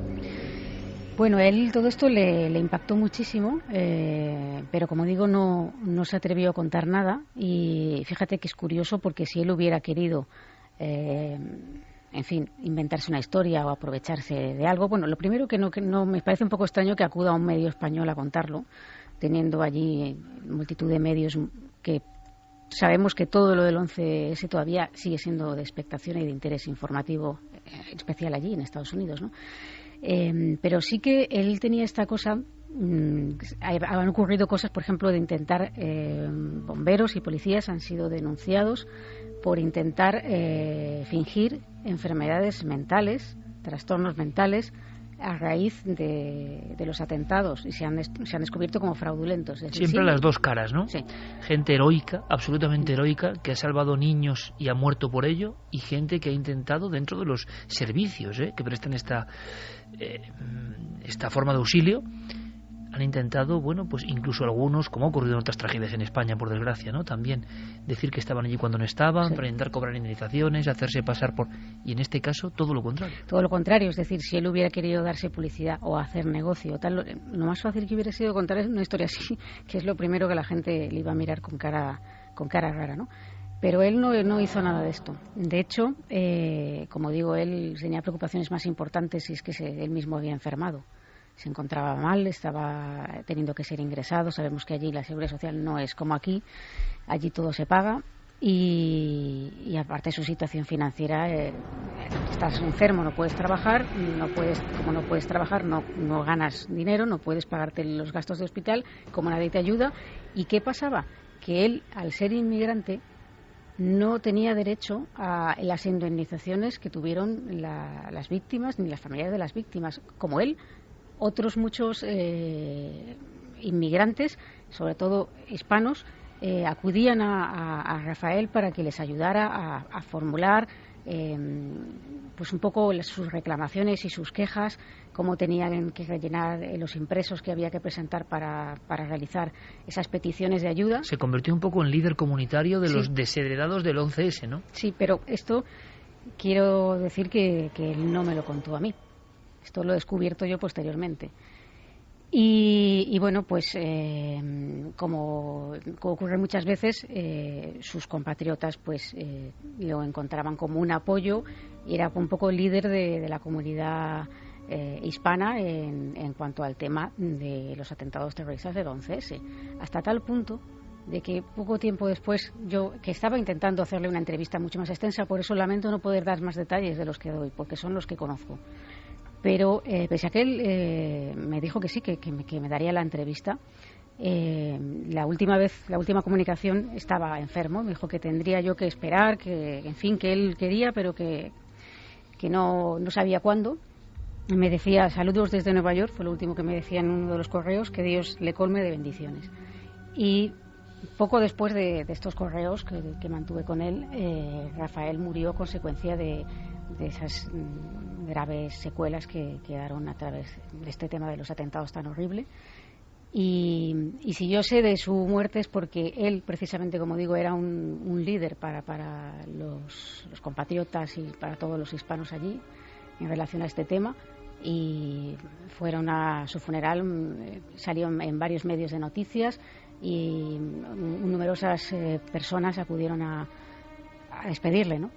Bueno, a él todo esto le impactó muchísimo, pero como digo, no se atrevió a contar nada. Y fíjate que es curioso, porque si él hubiera querido, en fin, inventarse una historia o aprovecharse de algo, bueno, lo primero que no me parece un poco extraño que acuda a un medio español a contarlo, teniendo allí multitud de medios que sabemos que todo lo del 11S todavía sigue siendo de expectación y de interés informativo especial allí en Estados Unidos, ¿no? Pero sí que él tenía esta cosa, han ocurrido cosas, por ejemplo, de intentar, bomberos y policías han sido denunciados por intentar fingir enfermedades mentales, trastornos mentales, a raíz de los atentados, y se han descubierto como fraudulentos. Es decir, siempre las dos caras, ¿no? Sí. Gente heroica, absolutamente heroica, que ha salvado niños y ha muerto por ello, y gente que ha intentado, dentro de los servicios que prestan esta forma de auxilio, han intentado, bueno, pues incluso algunos, como ha ocurrido en otras tragedias en España, por desgracia, ¿no? También decir que estaban allí cuando no estaban, sí, para intentar cobrar indemnizaciones, hacerse pasar por... Y en este caso, todo lo contrario. Todo lo contrario, es decir, si él hubiera querido darse publicidad o hacer negocio, tal, lo más fácil que hubiera sido contar una historia así, que es lo primero que la gente le iba a mirar con cara rara, ¿no? Pero él no hizo nada de esto. De hecho, como digo, él tenía preocupaciones más importantes, y es que él mismo había enfermado. Se encontraba mal, estaba teniendo que ser ingresado. Sabemos que allí la seguridad social no es como aquí, allí todo se paga, y aparte su situación financiera, estás enfermo, no puedes trabajar, como no puedes trabajar, no ganas dinero, no puedes pagarte los gastos de hospital, como nadie te ayuda. ¿Y qué pasaba? Que él, al ser inmigrante, no tenía derecho a las indemnizaciones que tuvieron las víctimas, ni las familias de las víctimas, como él. Otros muchos inmigrantes, sobre todo hispanos, acudían a Rafael para que les ayudara a formular pues un poco sus reclamaciones y sus quejas, cómo tenían que rellenar los impresos que había que presentar para realizar esas peticiones de ayuda. Se convirtió un poco en líder comunitario de los desheredados del 11S, ¿no? Sí, pero esto quiero decir que él no me lo contó a mí. Esto lo he descubierto yo posteriormente. Y bueno, pues como ocurre muchas veces, sus compatriotas pues lo encontraban como un apoyo, y era un poco el líder de la comunidad hispana en cuanto al tema de los atentados terroristas del 11S. Hasta tal punto de que poco tiempo después, yo que estaba intentando hacerle una entrevista mucho más extensa, por eso lamento no poder dar más detalles de los que doy, porque son los que conozco. Pero pese a que él me dijo que sí, que me daría la entrevista, la última comunicación estaba enfermo. Me dijo que tendría yo que esperar, que en fin, que él quería, pero que no sabía cuándo. Me decía: saludos desde Nueva York, fue lo último que me decía en uno de los correos, que Dios le colme de bendiciones. Y poco después de estos correos que mantuve con él, Rafael murió a consecuencia de esas graves secuelas que quedaron a través de este tema de los atentados tan horrible. Y si yo sé de su muerte es porque él, precisamente, como digo, era un líder para los compatriotas y para todos los hispanos allí en relación a este tema. Y fueron a su funeral, salió en varios medios de noticias, y numerosas personas acudieron a despedirle, ¿no?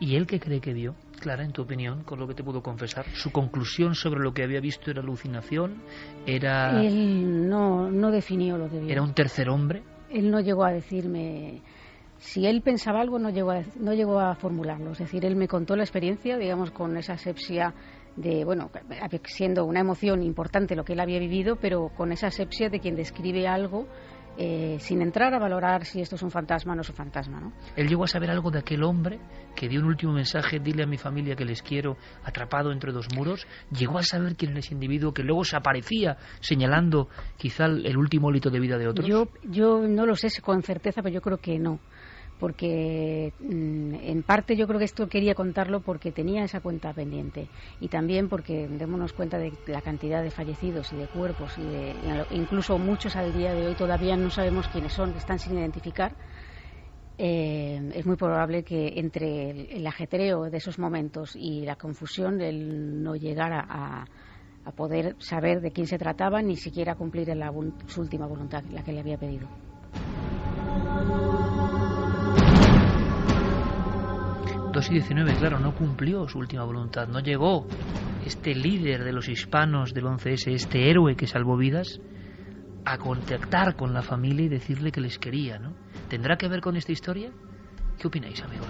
¿Y él qué cree que vio, Clara, en tu opinión, con lo que te puedo confesar? ¿Su conclusión sobre lo que había visto era alucinación? ¿Era...? Él no definió lo que vio. ¿Era un tercer hombre? Él no llegó a decirme... Si él pensaba algo, no llegó a formularlo. Es decir, él me contó la experiencia, digamos, con esa asepsia de, bueno, siendo una emoción importante lo que él había vivido, pero con esa asepsia de quien describe algo sin entrar a valorar si esto es un fantasma o no es un fantasma, ¿no? Él llegó a saber algo de aquel hombre que dio un último mensaje: dile a mi familia que les quiero, atrapado entre dos muros. Llegó a saber quién era ese individuo que luego se aparecía señalando quizá el último hito de vida de otros. Yo no lo sé con certeza, pero yo creo que no, porque en parte yo creo que esto quería contarlo porque tenía esa cuenta pendiente, y también porque démonos cuenta de la cantidad de fallecidos y de cuerpos y incluso muchos al día de hoy todavía no sabemos quiénes son, están sin identificar. Es muy probable que entre el ajetreo de esos momentos y la confusión él no llegara a poder saber de quién se trataba, ni siquiera cumplir su última voluntad, la que le había pedido. 2/19, claro, no cumplió su última voluntad, no llegó este líder de los hispanos del 11S, este héroe que salvó vidas, a contactar con la familia y decirle que les quería, ¿no? ¿Tendrá que ver con esta historia? ¿Qué opináis, amigos?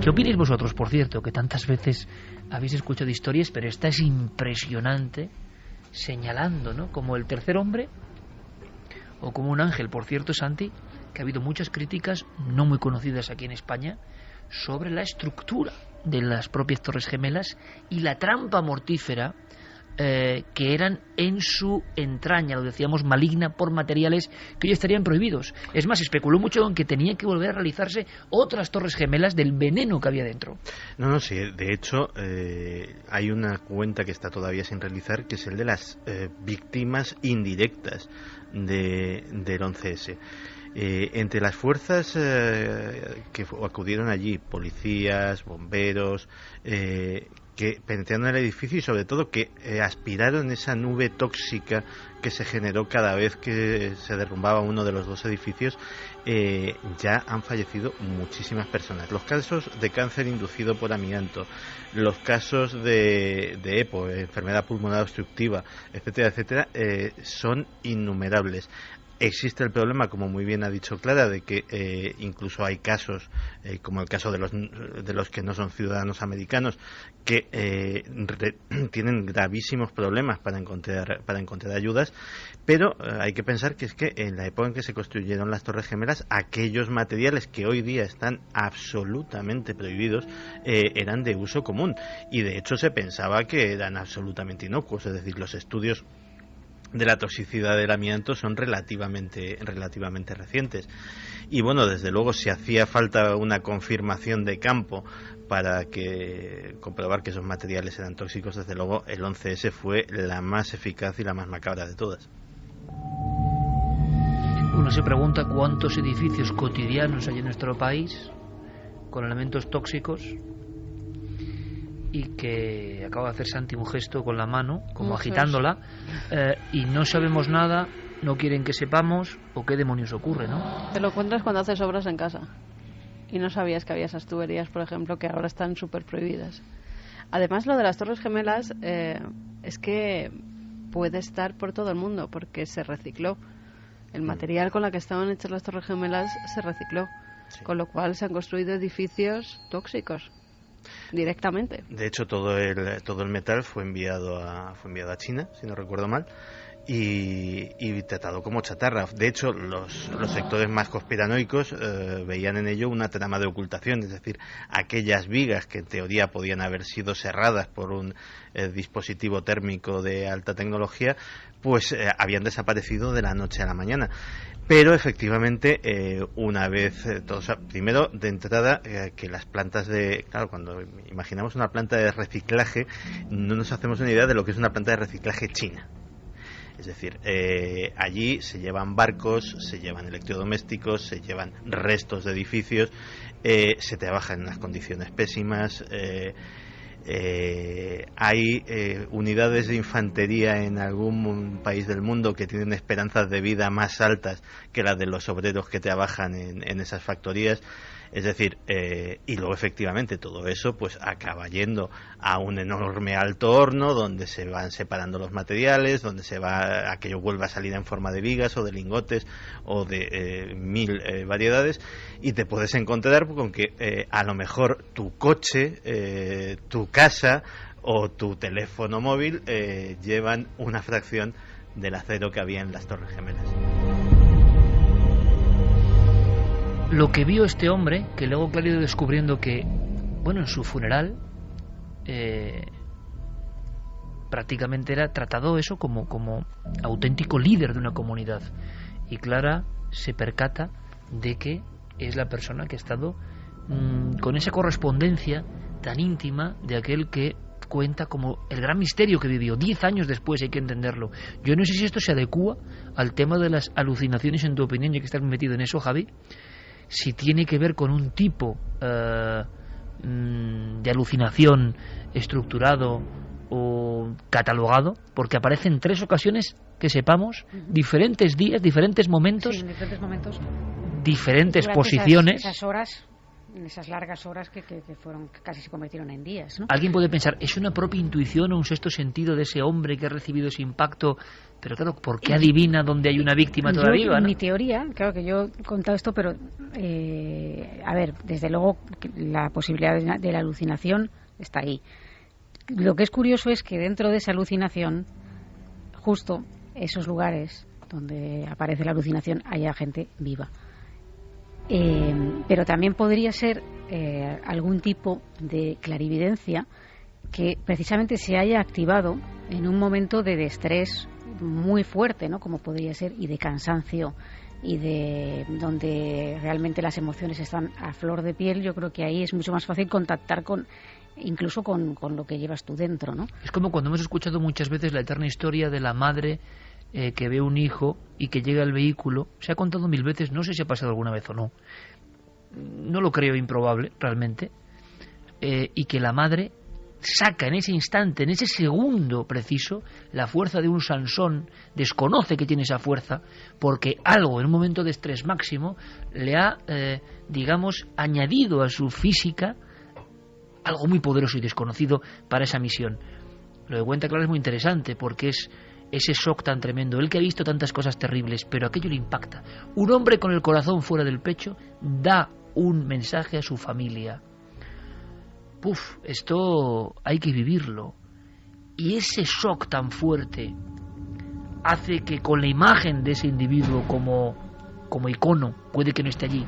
¿Qué opináis vosotros, por cierto, que tantas veces habéis escuchado historias, pero esta es impresionante, señalando, ¿no?, como el tercer hombre o como un ángel? Por cierto, Santi, que ha habido muchas críticas no muy conocidas aquí en España sobre la estructura de las propias Torres Gemelas y la trampa mortífera que eran en su entraña, lo decíamos, maligna, por materiales que hoy estarían prohibidos. Es más, especuló mucho en que tenían que volver a realizarse otras Torres Gemelas del veneno que había dentro. No, sí, de hecho hay una cuenta que está todavía sin realizar, que es el de las víctimas indirectas del 11S. Entre las fuerzas que acudieron allí, policías, bomberos, que penetraron en el edificio y sobre todo que aspiraron esa nube tóxica que se generó cada vez que se derrumbaba uno de los dos edificios, ya han fallecido muchísimas personas. Los casos de cáncer inducido por amianto, los casos de EPO, enfermedad pulmonar obstructiva, etcétera, etcétera, son innumerables. Existe el problema, como muy bien ha dicho Clara, de que incluso hay casos, como el caso de los que no son ciudadanos americanos, que tienen gravísimos problemas para encontrar ayudas, pero hay que pensar que es que en la época en que se construyeron las Torres Gemelas, aquellos materiales que hoy día están absolutamente prohibidos eran de uso común, y de hecho se pensaba que eran absolutamente inocuos, es decir, los estudios de la toxicidad del amianto son relativamente recientes. Y bueno, desde luego, si hacía falta una confirmación de campo para comprobar que esos materiales eran tóxicos, desde luego el 11S fue la más eficaz y la más macabra de todas. Uno se pregunta cuántos edificios cotidianos hay en nuestro país con elementos tóxicos, y que acaba de hacer Santi un gesto con la mano, como agitándola, y no sabemos nada, no quieren que sepamos, o qué demonios ocurre, ¿no? Te lo encuentras cuando haces obras en casa y no sabías que había esas tuberías, por ejemplo, que ahora están súper prohibidas. Además, lo de las Torres Gemelas es que puede estar por todo el mundo, porque se recicló. El material con la que estaban hechas las Torres Gemelas se recicló, sí. Con lo cual se han construido edificios tóxicos directamente. De hecho, todo el metal fue enviado a China, si no recuerdo mal, y tratado como chatarra. De hecho, los sectores más conspiranoicos veían en ello una trama de ocultación, es decir, aquellas vigas que en teoría podían haber sido cerradas por un dispositivo térmico de alta tecnología, pues habían desaparecido de la noche a la mañana. Pero efectivamente, una vez, primero de entrada, que las plantas claro, cuando imaginamos una planta de reciclaje, no nos hacemos una idea de lo que es una planta de reciclaje china. Es decir, allí se llevan barcos, se llevan electrodomésticos, se llevan restos de edificios, se trabaja en unas condiciones pésimas. Hay unidades de infantería en algún país del mundo que tienen esperanzas de vida más altas que las de los obreros que trabajan en esas factorías. Es decir, y luego efectivamente todo eso pues acaba yendo a un enorme alto horno donde se van separando los materiales, donde aquello vuelve a salir en forma de vigas o de lingotes o de mil variedades, y te puedes encontrar con que a lo mejor tu coche, tu casa o tu teléfono móvil llevan una fracción del acero que había en las Torres Gemelas. Lo que vio este hombre, que luego que ha ido descubriendo que, bueno, en su funeral prácticamente era tratado eso como auténtico líder de una comunidad, y Clara se percata de que es la persona que ha estado con esa correspondencia tan íntima de aquel que cuenta como el gran misterio que vivió 10 años después. Hay que entenderlo. Yo no sé si esto se adecúa al tema de las alucinaciones, en tu opinión, ya que estás metido en eso, Javi, si tiene que ver con un tipo de alucinación estructurado o catalogado, porque aparece en 3 ocasiones, que sepamos, diferentes días, diferentes momentos, sí, en diferentes momentos, diferentes durante posiciones. esas horas, en esas largas horas que fueron, que casi se convirtieron en días, ¿no? Alguien puede pensar, ¿es una propia intuición o un sexto sentido de ese hombre que ha recibido ese impacto? Pero claro, ¿por qué adivina dónde hay una víctima todavía? ¿no? Mi teoría, claro que yo he contado esto, pero a ver, desde luego la posibilidad de la alucinación está ahí. Lo que es curioso es que dentro de esa alucinación, justo esos lugares donde aparece la alucinación, haya gente viva. Pero también podría ser algún tipo de clarividencia que precisamente se haya activado en un momento de estrés muy fuerte, ¿no? Como podría ser, y de cansancio, y de donde realmente las emociones están a flor de piel. Yo creo que ahí es mucho más fácil contactar incluso con lo que llevas tú dentro, ¿no? Es como cuando hemos escuchado muchas veces la eterna historia de la madre que ve un hijo y que llega al vehículo. Se ha contado 1000 veces, no sé si ha pasado alguna vez o no. No lo creo improbable, realmente. Y que la madre saca en ese instante, en ese segundo preciso, la fuerza de un Sansón, desconoce que tiene esa fuerza, porque algo en un momento de estrés máximo le ha, digamos, añadido a su física algo muy poderoso y desconocido para esa misión. Lo de cuenta Clara es muy interesante, porque es ese shock tan tremendo. Él que ha visto tantas cosas terribles, pero aquello le impacta. Un hombre con el corazón fuera del pecho da un mensaje a su familia. Esto hay que vivirlo. Y ese shock tan fuerte hace que con la imagen de ese individuo como icono, puede que no esté allí,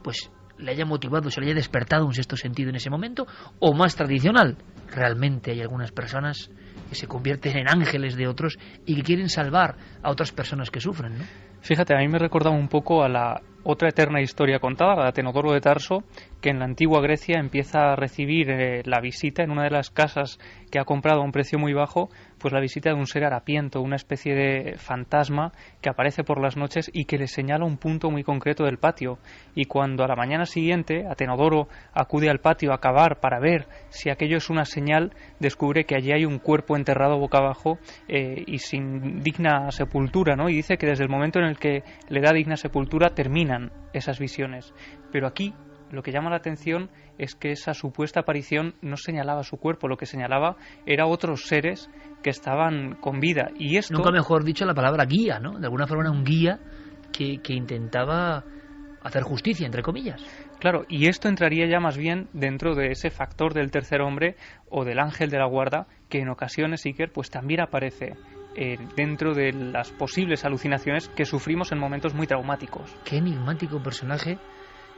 pues le haya motivado, se le haya despertado un sexto sentido en ese momento. O más tradicional, realmente hay algunas personas que se convierten en ángeles de otros y que quieren salvar a otras personas que sufren, ¿no? Fíjate, a mí me recordaba un poco a la otra eterna historia contada, la de Atenodoro de Tarso, que en la antigua Grecia empieza a recibir la visita en una de las casas que ha comprado a un precio muy bajo, pues la visita de un ser harapiento, una especie de fantasma que aparece por las noches y que le señala un punto muy concreto del patio. Y cuando a la mañana siguiente Atenodoro acude al patio a cavar para ver si aquello es una señal, descubre que allí hay un cuerpo enterrado boca abajo y sin digna sepultura, ¿no? Y dice que desde el momento en el que le da digna sepultura terminan esas visiones. Pero aquí lo que llama la atención es que esa supuesta aparición no señalaba su cuerpo, lo que señalaba era otros seres que estaban con vida. Y esto, nunca mejor dicho, la palabra guía, ¿no? De alguna forma era un guía que intentaba hacer justicia, entre comillas. Claro, y esto entraría ya más bien dentro de ese factor del tercer hombre o del ángel de la guarda, que en ocasiones, Iker, pues también aparece dentro de las posibles alucinaciones que sufrimos en momentos muy traumáticos. Qué enigmático personaje,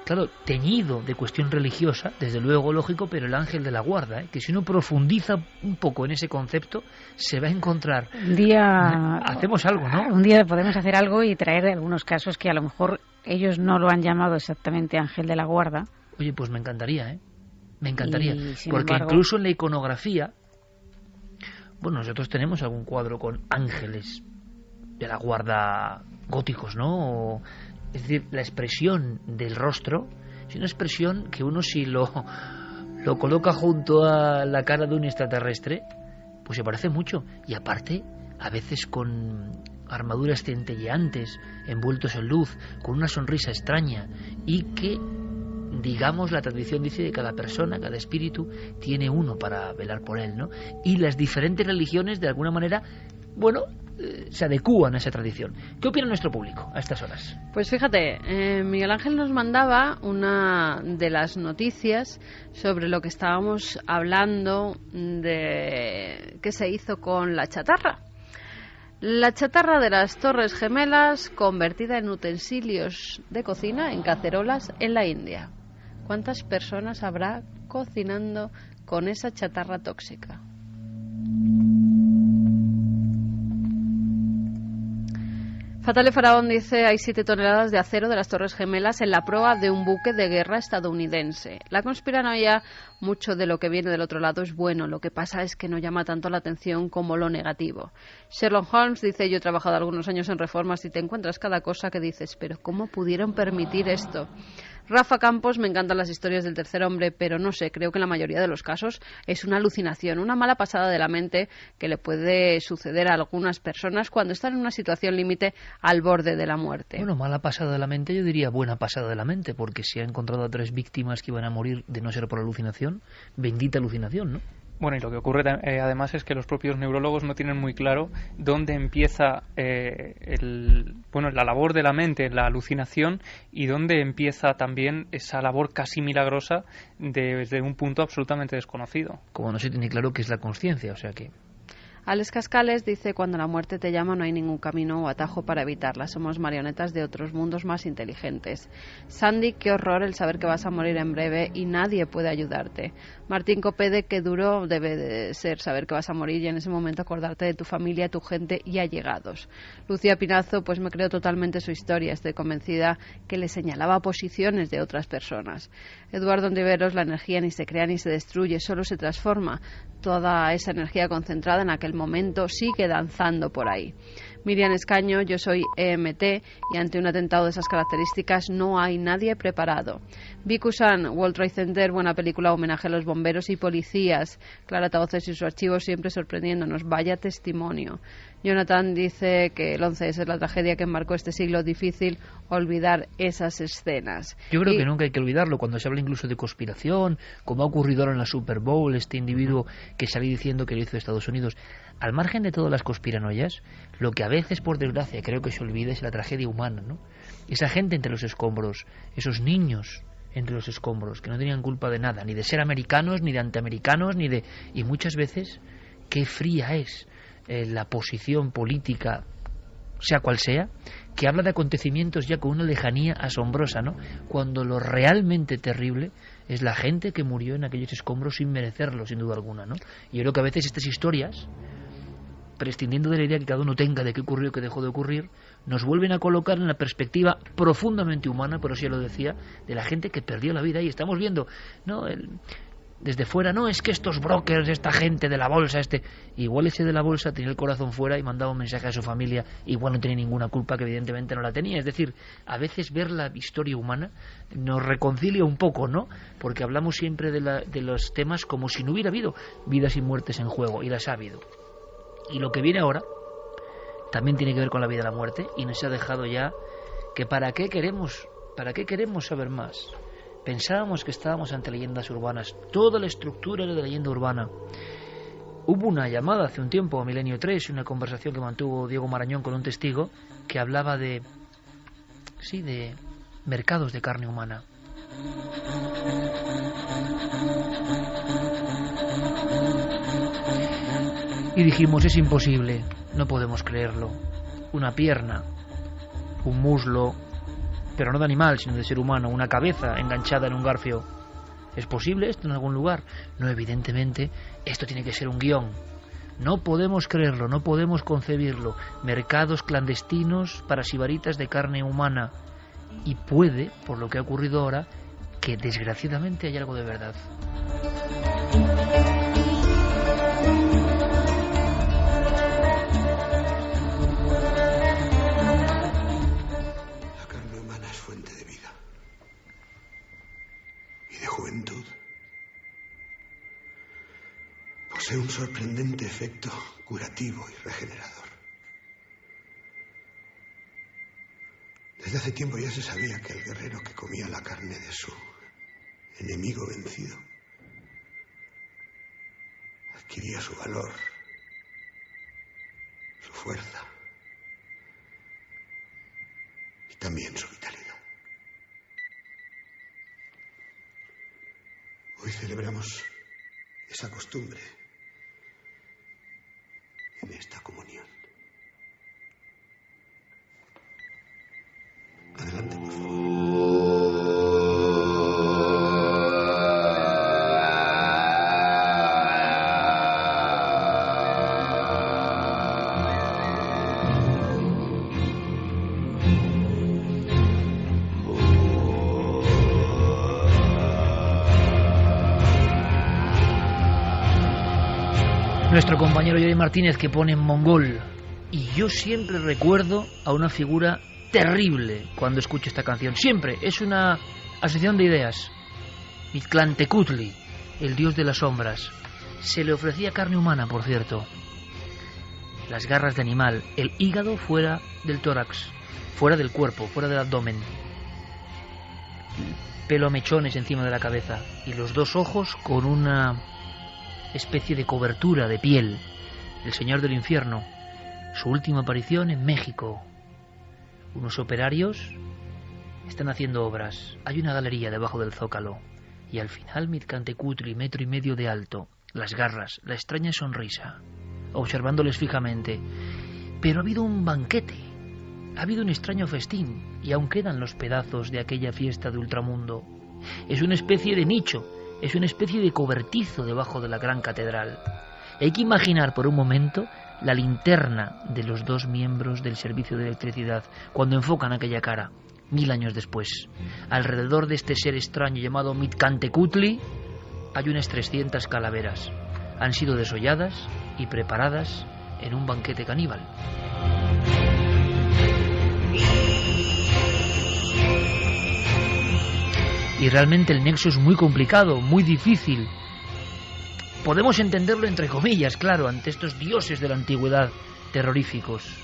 claro, teñido de cuestión religiosa, desde luego lógico, pero el ángel de la guarda, que si uno profundiza un poco en ese concepto, se va a encontrar. Un día hacemos algo, ¿no? Un día podemos hacer algo y traer algunos casos que a lo mejor ellos no lo han llamado exactamente ángel de la guarda. Oye, pues me encantaría, me encantaría, porque embargo, incluso en la iconografía, bueno, nosotros tenemos algún cuadro con ángeles de la guarda góticos, ¿no? Es decir, la expresión del rostro es una expresión que uno, si lo coloca junto a la cara de un extraterrestre, pues se parece mucho. Y aparte, a veces con armaduras centelleantes, envueltos en luz, con una sonrisa extraña, y que, digamos, la tradición dice que cada persona, cada espíritu, tiene uno para velar por él, ¿no? Y las diferentes religiones, de alguna manera, bueno, se adecúan a esa tradición. ¿Qué opina nuestro público a estas horas? Pues fíjate, Miguel Ángel nos mandaba una de las noticias sobre lo que estábamos hablando de qué se hizo con la chatarra. La chatarra de las Torres Gemelas convertida en utensilios de cocina, en cacerolas, en la India. ¿Cuántas personas habrá cocinando con esa chatarra tóxica? Fatale Faraón dice: hay 7 toneladas de acero de las Torres Gemelas en la proa de un buque de guerra estadounidense. La conspiranoia, mucho de lo que viene del otro lado es bueno, lo que pasa es que no llama tanto la atención como lo negativo. Sherlock Holmes dice: yo he trabajado algunos años en reformas y te encuentras cada cosa que dices, pero ¿cómo pudieron permitir esto? Rafa Campos: me encantan las historias del tercer hombre, pero no sé, creo que en la mayoría de los casos es una alucinación, una mala pasada de la mente que le puede suceder a algunas personas cuando están en una situación límite al borde de la muerte. Bueno, mala pasada de la mente, yo diría buena pasada de la mente, porque se ha encontrado a 3 víctimas que iban a morir de no ser por alucinación. Bendita alucinación, ¿no? Bueno, y lo que ocurre además es que los propios neurólogos no tienen muy claro dónde empieza la labor de la mente, la alucinación, y dónde empieza también esa labor casi milagrosa desde un punto absolutamente desconocido. Como no se tiene claro qué es la consciencia, o sea que... Alex Cascales dice: cuando la muerte te llama no hay ningún camino o atajo para evitarla, somos marionetas de otros mundos más inteligentes. Sandy: qué horror el saber que vas a morir en breve y nadie puede ayudarte. Martín Copede: qué duro debe de ser saber que vas a morir y en ese momento acordarte de tu familia, tu gente y allegados. Lucía Pinazo: pues me creo totalmente su historia, estoy convencida que le señalaba posiciones de otras personas. Eduardo Ontiveros: la energía ni se crea ni se destruye, solo se transforma. Toda esa energía concentrada en aquel momento sigue danzando por ahí. Miriam Escaño: yo soy EMT y ante un atentado de esas características no hay nadie preparado. Viku-san: World Trade Center, buena película, homenaje a los bomberos y policías. Clara Tahoces y su archivo siempre sorprendiéndonos, vaya testimonio. Jonathan dice que el 11S es la tragedia que marcó este siglo, difícil olvidar esas escenas. Yo creo que nunca hay que olvidarlo, cuando se habla incluso de conspiración, como ha ocurrido ahora en la Super Bowl, este individuo que salió diciendo que lo hizo de Estados Unidos. Al margen de todas las conspiranoias, lo que a veces, por desgracia, creo que se olvida es la tragedia humana, ¿no? Esa gente entre los escombros, esos niños entre los escombros, que no tenían culpa de nada, ni de ser americanos, ni de antiamericanos, ni de... Y muchas veces, qué fría es la posición política, sea cual sea, que habla de acontecimientos ya con una lejanía asombrosa, ¿no? Cuando lo realmente terrible es la gente que murió en aquellos escombros sin merecerlo, sin duda alguna, ¿no? Y yo creo que a veces estas historias, prescindiendo de la idea que cada uno tenga de qué ocurrió, qué dejó de ocurrir, nos vuelven a colocar en la perspectiva profundamente humana, pero sí ya lo decía, de la gente que perdió la vida. Y estamos viendo, ¿no?, desde fuera, no, es que estos brokers, esta gente de la bolsa, igual ese de la bolsa tenía el corazón fuera y mandaba un mensaje a su familia, igual no tenía ninguna culpa, que evidentemente no la tenía. Es decir, a veces ver la historia humana nos reconcilia un poco, ¿no? Porque hablamos siempre de los temas como si no hubiera habido vidas y muertes en juego, y las ha habido. Y lo que viene ahora también tiene que ver con la vida y la muerte, y nos ha dejado ya que ¿para qué queremos saber más? Pensábamos que estábamos ante leyendas urbanas. Toda la estructura era de leyenda urbana. Hubo una llamada hace un tiempo a Milenio 3, una conversación que mantuvo Diego Marañón con un testigo que hablaba de mercados de carne humana. Y dijimos, es imposible, no podemos creerlo. Una pierna, un muslo, pero no de animal, sino de ser humano, una cabeza enganchada en un garfio. ¿Es posible esto en algún lugar? No, evidentemente, esto tiene que ser un guión. No podemos creerlo, no podemos concebirlo. Mercados clandestinos para sibaritas de carne humana. Y puede, por lo que ha ocurrido ahora, que desgraciadamente haya algo de verdad. Posee un sorprendente efecto curativo y regenerador. Desde hace tiempo ya se sabía que el guerrero que comía la carne de su enemigo vencido adquiría su valor, su fuerza y también su vitalidad. Hoy celebramos esa costumbre en esta comunión. Nuestro compañero Yuri Martínez, que pone mongol. Y yo siempre recuerdo a una figura terrible cuando escucho esta canción. Siempre. Es una asociación de ideas. Mictlantecutli, el dios de las sombras. Se le ofrecía carne humana, por cierto. Las garras de animal, el hígado fuera del tórax, fuera del cuerpo, fuera del abdomen. Pelo a mechones encima de la cabeza. Y los dos ojos con una especie de cobertura de piel. El señor del infierno. Su última aparición en México. Unos operarios están haciendo obras. Hay una galería debajo del zócalo. Y al final Mictlantecutli, 1,5 metros de alto. Las garras, la extraña sonrisa, observándoles fijamente. Pero ha habido un banquete. Ha habido un extraño festín. Y aún quedan los pedazos de aquella fiesta de ultramundo. Es una especie de nicho. Es una especie de cobertizo debajo de la gran catedral. Hay que imaginar por un momento la linterna de los dos miembros del servicio de electricidad cuando enfocan aquella cara, 1000 años después. Alrededor de este ser extraño llamado Mictlantecutli hay unas 300 calaveras. Han sido desolladas y preparadas en un banquete caníbal. Y realmente el nexo es muy complicado, muy difícil. Podemos entenderlo entre comillas, claro, ante estos dioses de la antigüedad terroríficos.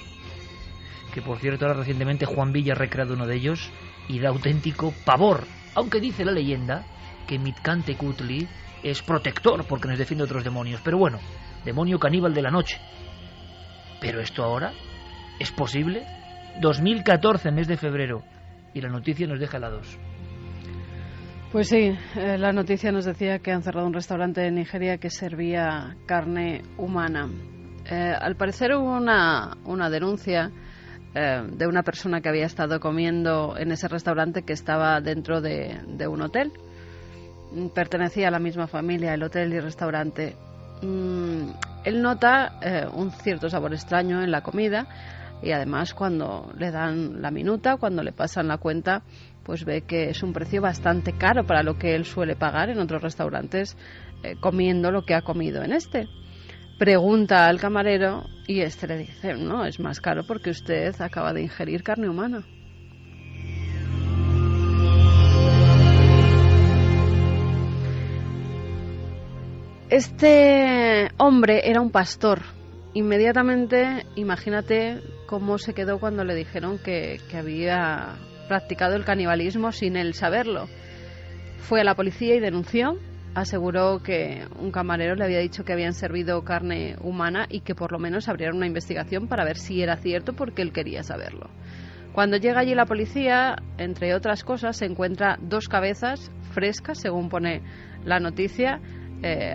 Que por cierto, ahora recientemente Juan Villa ha recreado uno de ellos y da auténtico pavor. Aunque dice la leyenda que Mictlantecutli es protector porque nos defiende de otros demonios. Pero bueno, demonio caníbal de la noche. ¿Pero esto ahora es posible? 2014, mes de febrero. Y la noticia nos deja helados. Pues sí, la noticia nos decía que han cerrado un restaurante en Nigeria que servía carne humana. Al parecer hubo una denuncia de una persona que había estado comiendo en ese restaurante que estaba dentro de un hotel. Pertenecía a la misma familia, el hotel y el restaurante. Él nota un cierto sabor extraño en la comida y además cuando le dan la minuta, cuando le pasan la cuenta, pues ve que es un precio bastante caro para lo que él suele pagar en otros restaurantes comiendo lo que ha comido en este. Pregunta al camarero y este le dice, no, es más caro porque usted acaba de ingerir carne humana. Este hombre era un pastor. Inmediatamente, imagínate cómo se quedó cuando le dijeron que había practicado el canibalismo sin él saberlo. Fue a la policía y denunció. Aseguró que un camarero le había dicho que habían servido carne humana y que por lo menos abrieran una investigación para ver si era cierto porque él quería saberlo. Cuando llega allí la policía, entre otras cosas, se encuentra 2 cabezas frescas, según pone la noticia.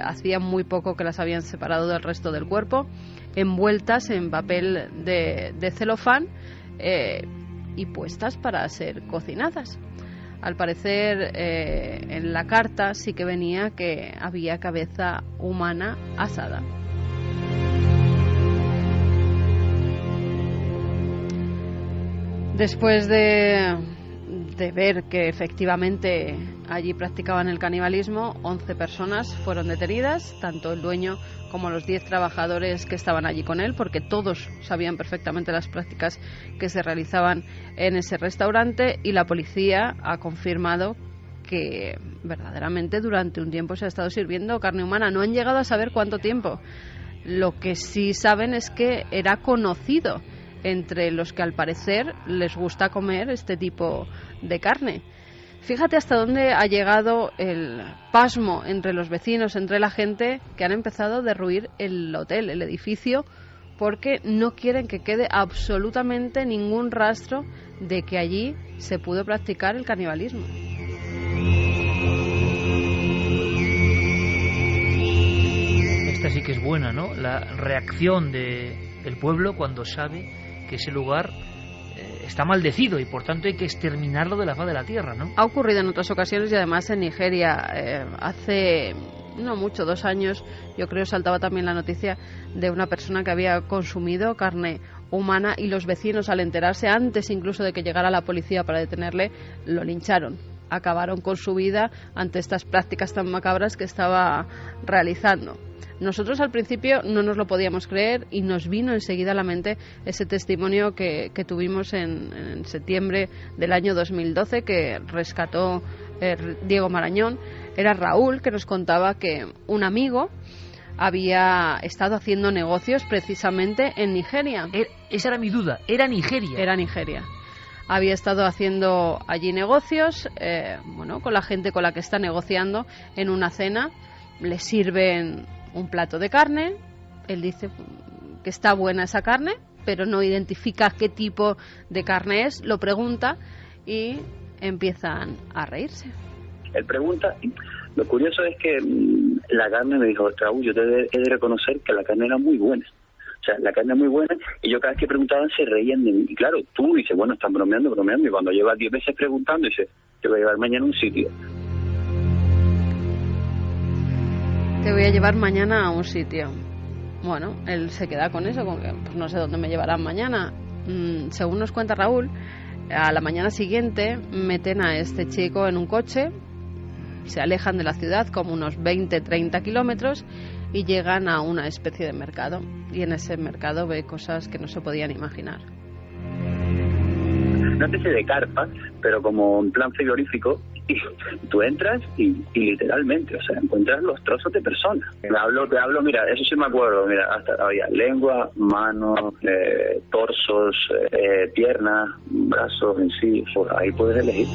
Hacía muy poco que las habían separado del resto del cuerpo, envueltas en papel de celofán y puestas para ser cocinadas. Al parecer en la carta sí que venía que había cabeza humana asada. Después de ver que efectivamente allí practicaban el canibalismo, 11 personas fueron detenidas, tanto el dueño como los 10 trabajadores que estaban allí con él, porque todos sabían perfectamente las prácticas que se realizaban en ese restaurante, y la policía ha confirmado que verdaderamente durante un tiempo se ha estado sirviendo carne humana. No han llegado a saber cuánto tiempo. Lo que sí saben es que era conocido entre los que al parecer les gusta comer este tipo de carne. Fíjate hasta dónde ha llegado el pasmo entre los vecinos, entre la gente, que han empezado a derruir el hotel, el edificio, porque no quieren que quede absolutamente ningún rastro de que allí se pudo practicar el canibalismo. Esta sí que es buena, ¿no? La reacción del pueblo cuando sabe que ese lugar está maldecido y por tanto hay que exterminarlo de la faz de la tierra, ¿no? Ha ocurrido en otras ocasiones y además en Nigeria hace no mucho, 2 años, yo creo, saltaba también la noticia de una persona que había consumido carne humana y los vecinos, al enterarse antes incluso de que llegara la policía para detenerle, lo lincharon. acabaron con su vida ante estas prácticas tan macabras que estaba realizando. Nosotros al principio no nos lo podíamos creer y nos vino enseguida a la mente ese testimonio que tuvimos en septiembre del año 2012 que rescató Diego Marañón. Era Raúl, que nos contaba que un amigo había estado haciendo negocios precisamente en Nigeria. Esa era mi duda, ¿era Nigeria? Era Nigeria. Había estado haciendo allí negocios, con la gente con la que está negociando. En una cena le sirven un plato de carne, él dice que está buena esa carne, pero no identifica qué tipo de carne es, lo pregunta y empiezan a reírse. Él pregunta, lo curioso es que la carne, me dijo, Raúl, yo he de reconocer que la carne era muy buena. O sea, la carne es muy buena, y yo cada vez que preguntaban se reían de mí. Y claro, tú dices, bueno, están bromeando, y cuando llevas 10 veces preguntando, dices, te voy a llevar mañana a un sitio. Te voy a llevar mañana a un sitio. Bueno, él se queda con eso, con que pues no sé dónde me llevarán mañana. Según nos cuenta Raúl, a la mañana siguiente meten a este chico en un coche, se alejan de la ciudad como unos 20-30 kilómetros y llegan a una especie de mercado. Y en ese mercado ve cosas que no se podían imaginar. Una especie de carpa, pero como en plan frigorífico, y tú entras y literalmente, o sea, encuentras los trozos de personas. Te hablo, mira, eso sí me acuerdo, mira, hasta había lengua, manos, torsos, piernas, brazos en sí, ahí puedes elegir.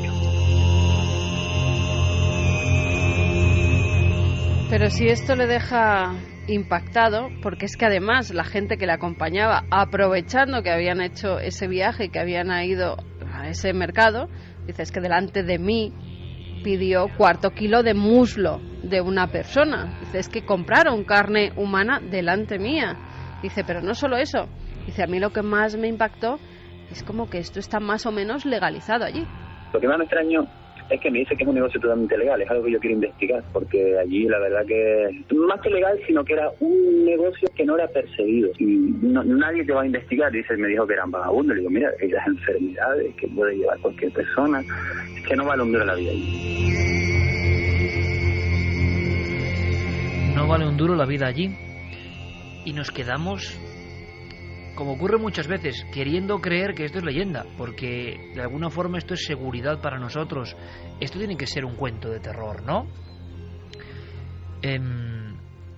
Pero si esto le deja impactado, porque es que además la gente que le acompañaba, aprovechando que habían hecho ese viaje y que habían ido a ese mercado, dice, es que delante de mí pidió 1/4 kilo de muslo de una persona. Dice, es que compraron carne humana delante mía. Dice, pero no solo eso. Dice, a mí lo que más me impactó es como que esto está más o menos legalizado allí. Lo que más me extraño es que me dice que es un negocio totalmente legal, es algo que yo quiero investigar, porque allí la verdad que más que legal, sino que era un negocio que no era perseguido y nadie te va a investigar. Dice, me dijo que eran vagabundos, le digo, mira, hay las enfermedades que puede llevar cualquier persona, es que no vale un duro la vida allí. No vale un duro la vida allí y nos quedamos, como ocurre muchas veces, queriendo creer que esto es leyenda, porque de alguna forma esto es seguridad para nosotros. Esto tiene que ser un cuento de terror, ¿no?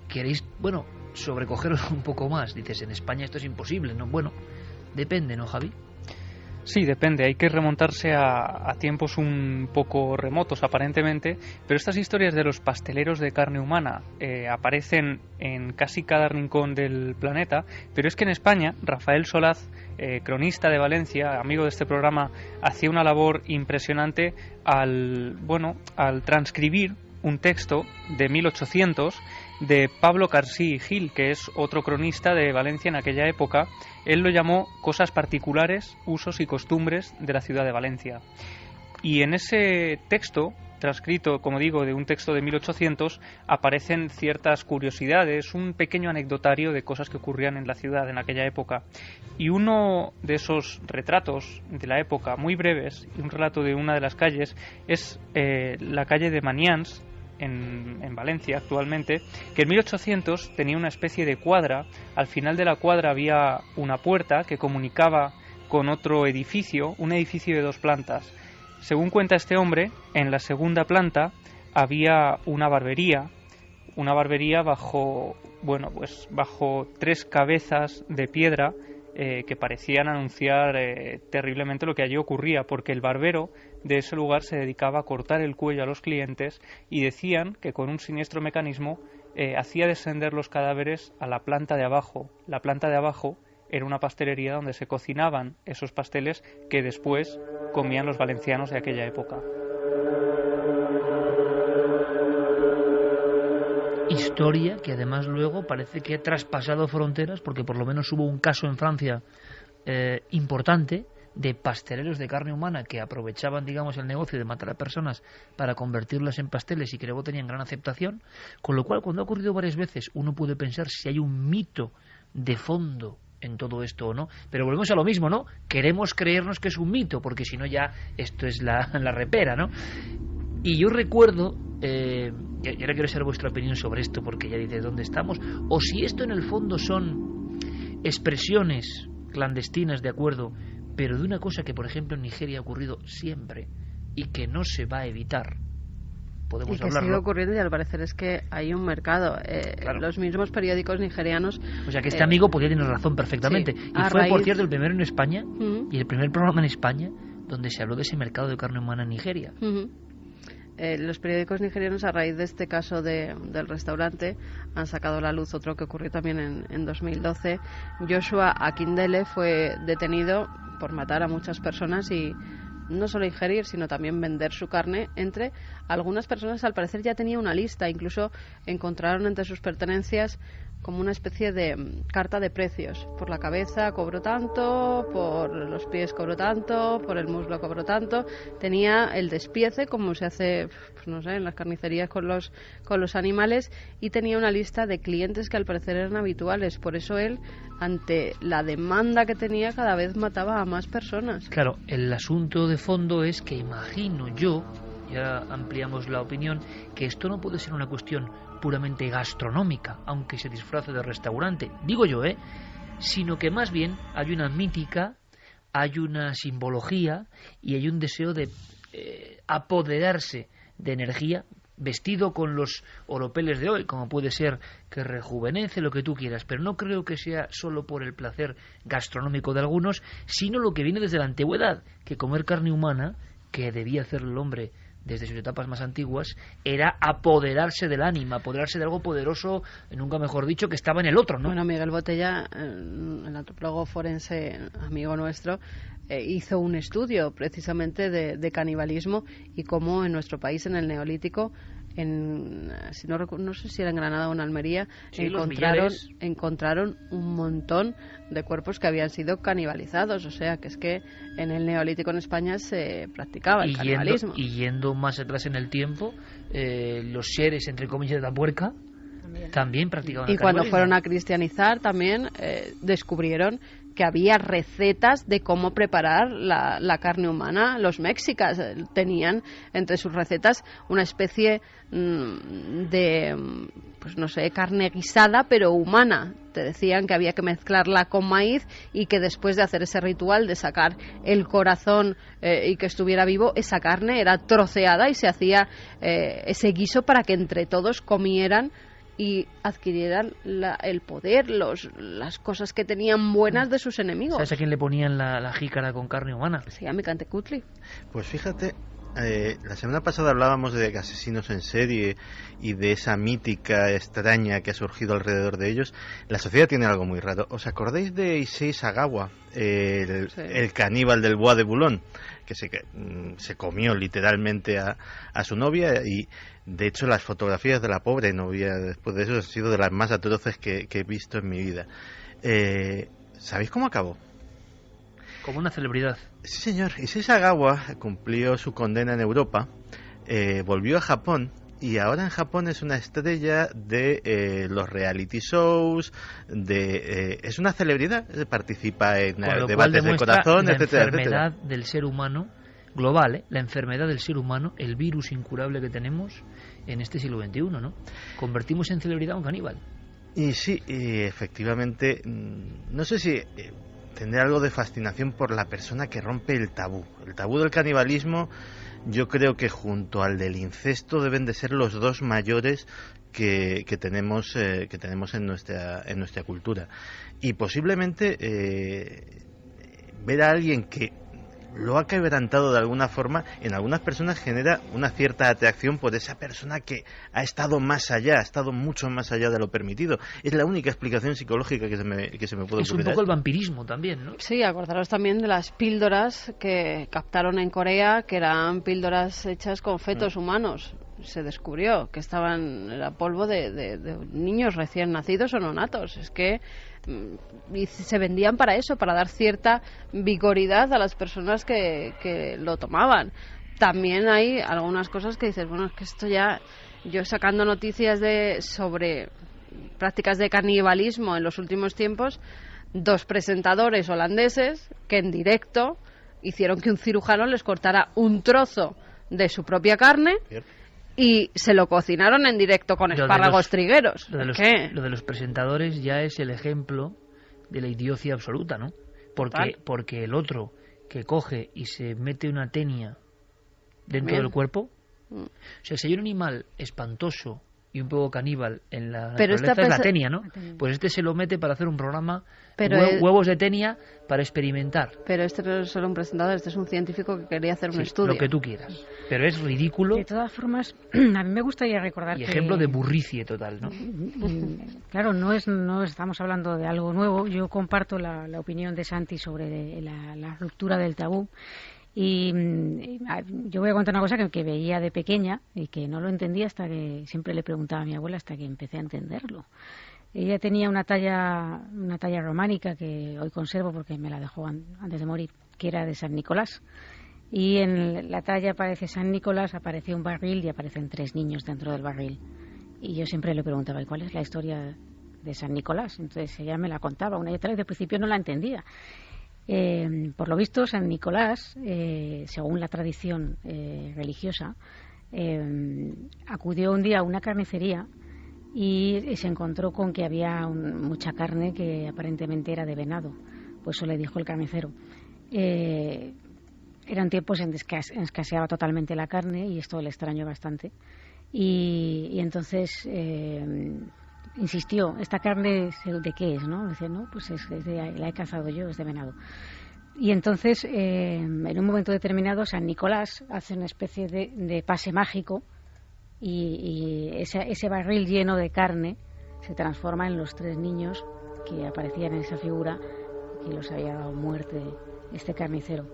¿Queréis, sobrecogeros un poco más? Dices, en España esto es imposible, ¿no? Bueno, depende, ¿no, Javi? Sí, depende. Hay que remontarse a tiempos un poco remotos, aparentemente, pero estas historias de los pasteleros de carne humana aparecen en casi cada rincón del planeta, pero es que en España, Rafael Solaz, cronista de Valencia, amigo de este programa, hacía una labor impresionante al transcribir un texto de 1800 de Pablo Carsí Gil, que es otro cronista de Valencia en aquella época. Él lo llamó Cosas particulares, usos y costumbres de la ciudad de Valencia. Y en ese texto, transcrito, como digo, de un texto de 1800, aparecen ciertas curiosidades, un pequeño anecdotario de cosas que ocurrían en la ciudad en aquella época. Y uno de esos retratos de la época, muy breves, un relato de una de las calles, es la calle de Manians, en Valencia actualmente, que en 1800 tenía una especie de cuadra. Al final de la cuadra había una puerta que comunicaba con otro edificio, un edificio de 2 plantas. Según cuenta este hombre, en la segunda planta había una barbería bajo 3 cabezas de piedra que parecían anunciar terriblemente lo que allí ocurría, porque el barbero de ese lugar se dedicaba a cortar el cuello a los clientes y decían que con un siniestro mecanismo hacía descender los cadáveres a la planta de abajo. La planta de abajo era una pastelería donde se cocinaban esos pasteles que después comían los valencianos de aquella época. Historia que además luego parece que ha traspasado fronteras, porque por lo menos hubo un caso en Francia importante de pasteleros de carne humana que aprovechaban, digamos, el negocio de matar a personas para convertirlas en pasteles y que luego tenían gran aceptación, con lo cual cuando ha ocurrido varias veces uno puede pensar si hay un mito de fondo en todo esto o no, pero volvemos a lo mismo, ¿no? Queremos creernos que es un mito, porque si no ya esto es la repera, ¿no? Y yo recuerdo, y ahora quiero saber vuestra opinión sobre esto, porque ya dices dónde estamos, o si esto en el fondo son expresiones clandestinas, de acuerdo, pero de una cosa que, por ejemplo, en Nigeria ha ocurrido siempre y que no se va a evitar. Podemos y que hablarlo. sigue ocurriendo, y al parecer es que hay un mercado. Claro. Los mismos periódicos nigerianos... O sea que este amigo podía tener razón perfectamente. Sí, y fue, por cierto, el primero en España y el primer programa en España donde se habló de ese mercado de carne humana en Nigeria. Los periódicos nigerianos, a raíz de este caso del restaurante, han sacado a la luz otro que ocurrió también en 2012. Joshua Akindele fue detenido por matar a muchas personas y no solo ingerir, sino también vender su carne. Entre algunas personas, al parecer, ya tenía una lista. Incluso encontraron entre sus pertenencias como una especie de carta de precios. Por la cabeza cobro tanto, por los pies cobro tanto, por el muslo cobro tanto. Tenía el despiece, como se hace, pues no sé, en las carnicerías con los animales, y tenía una lista de clientes que al parecer eran habituales. Por eso él, ante la demanda que tenía, cada vez mataba a más personas. Claro, el asunto de fondo es que imagino yo, ya ampliamos la opinión, que esto no puede ser una cuestión puramente gastronómica, aunque se disfrace de restaurante, digo yo, sino que más bien hay una mítica, hay una simbología y hay un deseo de apoderarse de energía, vestido con los oropeles de hoy, como puede ser que rejuvenece, lo que tú quieras, pero no creo que sea solo por el placer gastronómico de algunos, sino lo que viene desde la antigüedad, que comer carne humana, que debía hacer el hombre desde sus etapas más antiguas, era apoderarse del ánima, apoderarse de algo poderoso, nunca mejor dicho, que estaba en el otro, ¿no? Bueno, Miguel Botella, el antropólogo forense, amigo nuestro, hizo un estudio precisamente de canibalismo y cómo en nuestro país, en el Neolítico, no sé si era en Granada o en Almería, sí, encontraron un montón de cuerpos que habían sido canibalizados. O sea, que es que en el Neolítico en España se practicaba el canibalismo. Y yendo más atrás en el tiempo, los seres, entre comillas, de la puerca también practicaban el canibalismo. Y cuando fueron a cristianizar también descubrieron que había recetas de cómo preparar la carne humana. Los mexicas tenían entre sus recetas una especie de, pues no sé, carne guisada pero humana. Te decían que había que mezclarla con maíz y que después de hacer ese ritual de sacar el corazón y que estuviera vivo, esa carne era troceada y se hacía ese guiso para que entre todos comieran y adquirieran el poder, las cosas que tenían buenas de sus enemigos. ¿Sabes a quién le ponían la jícara con carne humana? Sí, a Micantecutli. Pues fíjate, la semana pasada hablábamos de asesinos en serie y de esa mítica extraña que ha surgido alrededor de ellos. La sociedad tiene algo muy raro. ¿Os acordáis de Issei Sagawa, el caníbal del Bois de Boulogne, que se comió literalmente a su novia? Y de hecho las fotografías de la pobre novia después de eso han sido de las más atroces que he visto en mi vida. ¿Sabéis cómo acabó? Como una celebridad. Sí, señor. Issei Sagawa cumplió su condena en Europa, volvió a Japón y ahora en Japón es una estrella de los reality shows, es una celebridad, participa en debates de corazón, etcétera, la enfermedad etcétera. del ser humano global, la enfermedad del ser humano, el virus incurable que tenemos en este siglo XXI, ¿no? Convertimos en celebridad a un caníbal. Y sí, efectivamente, no sé si tendré algo de fascinación por la persona que rompe el tabú. El tabú del canibalismo, yo creo que junto al del incesto deben de ser los dos mayores que tenemos en nuestra cultura. Y posiblemente ver a alguien que lo ha quebrantado de alguna forma, en algunas personas genera una cierta atracción por esa persona que ha estado más allá, ha estado mucho más allá de lo permitido. Es la única explicación psicológica que se me puede ocurrir. Es un poco el vampirismo también, ¿no? Sí, acordaros también de las píldoras que captaron en Corea, que eran píldoras hechas con fetos humanos. Se descubrió que era polvo de niños recién nacidos o nonatos. Es que y se vendían para eso, para dar cierta vigoridad a las personas que lo tomaban. También hay algunas cosas que dices, bueno, es que esto ya, yo sacando noticias sobre prácticas de canibalismo en los últimos tiempos, 2 presentadores holandeses que en directo hicieron que un cirujano les cortara un trozo de su propia carne y se lo cocinaron en directo con espárragos trigueros. Lo de los presentadores ya es el ejemplo de la idiocia absoluta, ¿no? Porque el otro que coge y se mete una tenia dentro del cuerpo, o sea, si hay un animal espantoso y un poco caníbal en la naturaleza, es la tenia, ¿no? Pues este se lo mete para hacer un programa, huevos de tenia, para experimentar. Pero este no es solo un presentador, este es un científico que quería hacer un estudio. Lo que tú quieras. Pero es ridículo. De todas formas, a mí me gustaría recordar y ejemplo de burricie total, ¿no? Claro, no estamos hablando de algo nuevo. Yo comparto la opinión de Santi sobre la ruptura del tabú. Y yo voy a contar una cosa que veía de pequeña y que no lo entendía hasta que siempre le preguntaba a mi abuela hasta que empecé a entenderlo. Ella tenía una talla románica que hoy conservo porque me la dejó antes de morir, que era de San Nicolás. Y en la talla aparece San Nicolás, aparece un barril y aparecen 3 niños dentro del barril. Y yo siempre le preguntaba, ¿y cuál es la historia de San Nicolás? Entonces ella me la contaba una y otra vez, de principio no la entendía. Por lo visto, San Nicolás, según la tradición religiosa, acudió un día a una carnicería y se encontró con que había mucha carne que aparentemente era de venado. Pues eso le dijo el carnicero. Eran tiempos en que escaseaba totalmente la carne y esto le extrañó bastante. Y entonces insistió, ¿esta carne de qué es? ¿No? Dice, no, pues la he cazado yo, es de venado. Y entonces, en un momento determinado, San Nicolás hace una especie de pase mágico y ese barril lleno de carne se transforma en los 3 niños que aparecían en esa figura que los había dado muerte este carnicero.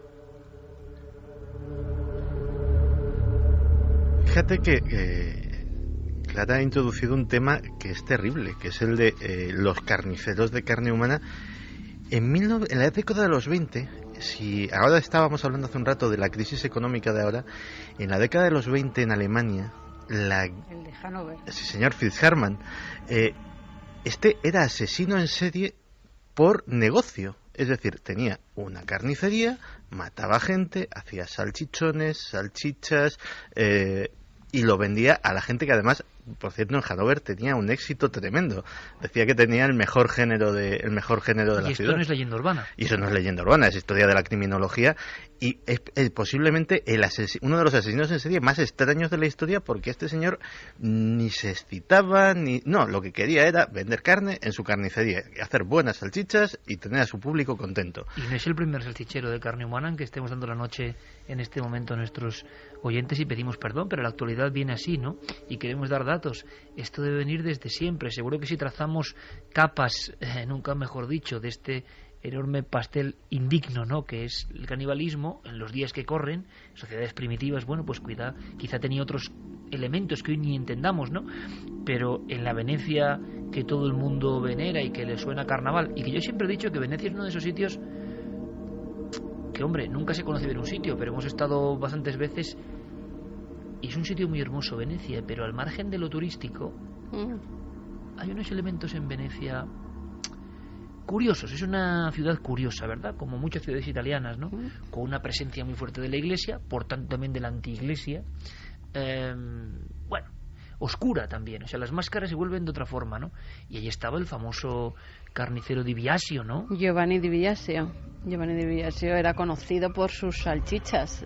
Fíjate que Clara ha introducido un tema que es terrible, que es el de los carniceros de carne humana. En la década de los 20, si ahora estábamos hablando hace un rato de la crisis económica de ahora, en la década de los 20 en Alemania, el de Hannover. Sí, señor Fitzharman, este era asesino en serie por negocio. Es decir, tenía una carnicería, mataba gente, hacía salchichones, salchichas, y lo vendía a la gente que además, por cierto, en Hannover tenía un éxito tremendo. Decía que tenía el mejor género de la ciudad. Y esto no es leyenda urbana. Y eso no es leyenda urbana, es historia de la criminología y es posiblemente uno de los asesinos en serie más extraños de la historia, porque este señor ni se excitaba, lo que quería era vender carne en su carnicería, hacer buenas salchichas y tener a su público contento. Y no es el primer salchichero de carne humana en que estemos dando la noche en este momento a nuestros oyentes y pedimos perdón, pero la actualidad viene así, ¿no? Y queremos dar datos. Esto debe venir desde siempre. Seguro que si trazamos capas, nunca mejor dicho, de este enorme pastel indigno, ¿no?, que es el canibalismo, en los días que corren, sociedades primitivas, bueno, pues quizá tenía otros elementos que hoy ni entendamos, ¿no? Pero en la Venecia que todo el mundo venera y que le suena carnaval, y que yo siempre he dicho que Venecia es uno de esos sitios que, hombre, nunca se conoce bien un sitio, pero hemos estado bastantes veces y es un sitio muy hermoso, Venecia, pero al margen de lo turístico hay unos elementos en Venecia curiosos. Es una ciudad curiosa, ¿verdad? Como muchas ciudades italianas, ¿no? Con una presencia muy fuerte de la iglesia, por tanto también de la antiiglesia. Bueno, oscura también. O sea, las máscaras se vuelven de otra forma, ¿no? Y ahí estaba el famoso carnicero Di Biasio, ¿no? Giovanni Di Biasio. Giovanni Di Biasio era conocido por sus salchichas.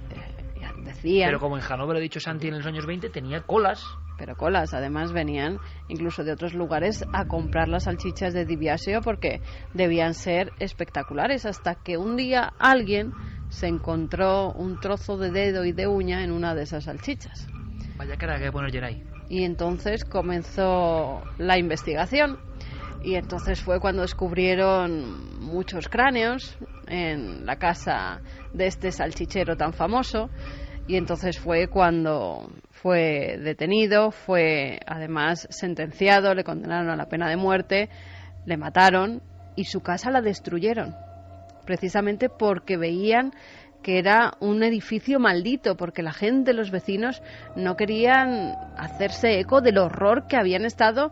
Decían. Pero como en Hannover, ha dicho Santi, en los años 20 tenía colas. Pero colas, además venían incluso de otros lugares a comprar las salchichas de Di Biasio porque debían ser espectaculares, hasta que un día alguien se encontró un trozo de dedo y de uña en una de esas salchichas. Vaya cara que hay que poner Geray. Y entonces comenzó la investigación y entonces fue cuando descubrieron muchos cráneos en la casa de este salchichero tan famoso. Y entonces fue cuando fue detenido, fue además sentenciado, le condenaron a la pena de muerte, le mataron y su casa la destruyeron, precisamente porque veían que era un edificio maldito, porque la gente, los vecinos, no querían hacerse eco del horror que habían estado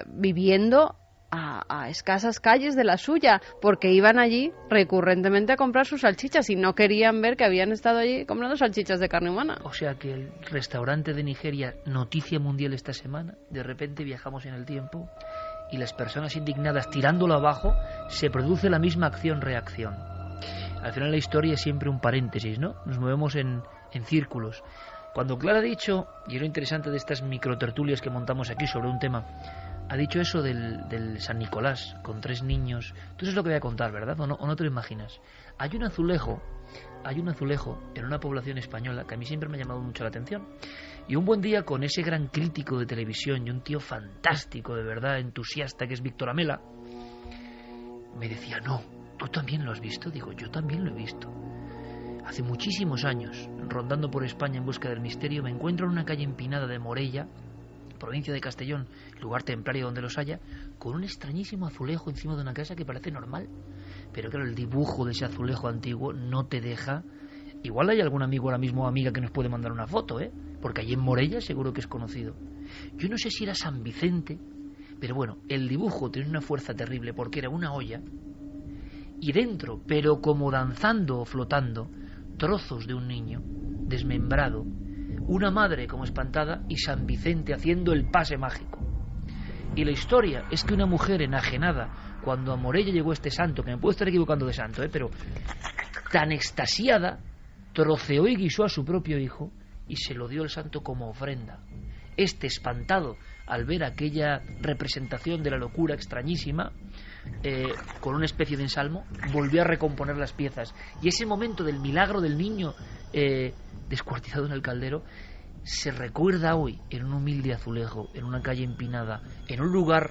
viviendo a escasas calles de la suya, porque iban allí recurrentemente a comprar sus salchichas y no querían ver que habían estado allí comprando salchichas de carne humana. O sea que el restaurante de Nigeria, noticia mundial esta semana, de repente viajamos en el tiempo y las personas indignadas tirándolo abajo, se produce la misma acción-reacción. Al final la historia es siempre un paréntesis, ¿no? Nos movemos en círculos. Cuando Clara ha dicho, y es lo interesante de estas microtertulias que montamos aquí sobre un tema, ha dicho eso del San Nicolás, con 3 niños. Tú sabes lo que voy a contar, ¿verdad? ¿O no te lo imaginas? Hay un azulejo en una población española que a mí siempre me ha llamado mucho la atención. Y un buen día, con ese gran crítico de televisión y un tío fantástico, de verdad, entusiasta, que es Víctor Amela, me decía, no, ¿tú también lo has visto? Digo, yo también lo he visto. Hace muchísimos años, rondando por España en busca del misterio, me encuentro en una calle empinada de Morella, provincia de Castellón, lugar templario donde los haya, con un extrañísimo azulejo encima de una casa que parece normal. Pero claro, el dibujo de ese azulejo antiguo no te deja... Igual hay algún amigo ahora mismo o amiga que nos puede mandar una foto, porque allí en Morella seguro que es conocido. Yo no sé si era San Vicente, pero bueno, el dibujo tiene una fuerza terrible porque era una olla y dentro, pero como danzando o flotando, trozos de un niño desmembrado, una madre como espantada y San Vicente haciendo el pase mágico. Y la historia es que una mujer enajenada, cuando a Morella llegó este santo, que me puedo estar equivocando de santo, pero tan extasiada, troceó y guisó a su propio hijo y se lo dio al santo como ofrenda. Este, espantado al ver aquella representación de la locura extrañísima, con una especie de ensalmo, volvió a recomponer las piezas. Y ese momento del milagro del niño descuartizado en el caldero se recuerda hoy en un humilde azulejo, en una calle empinada, en un lugar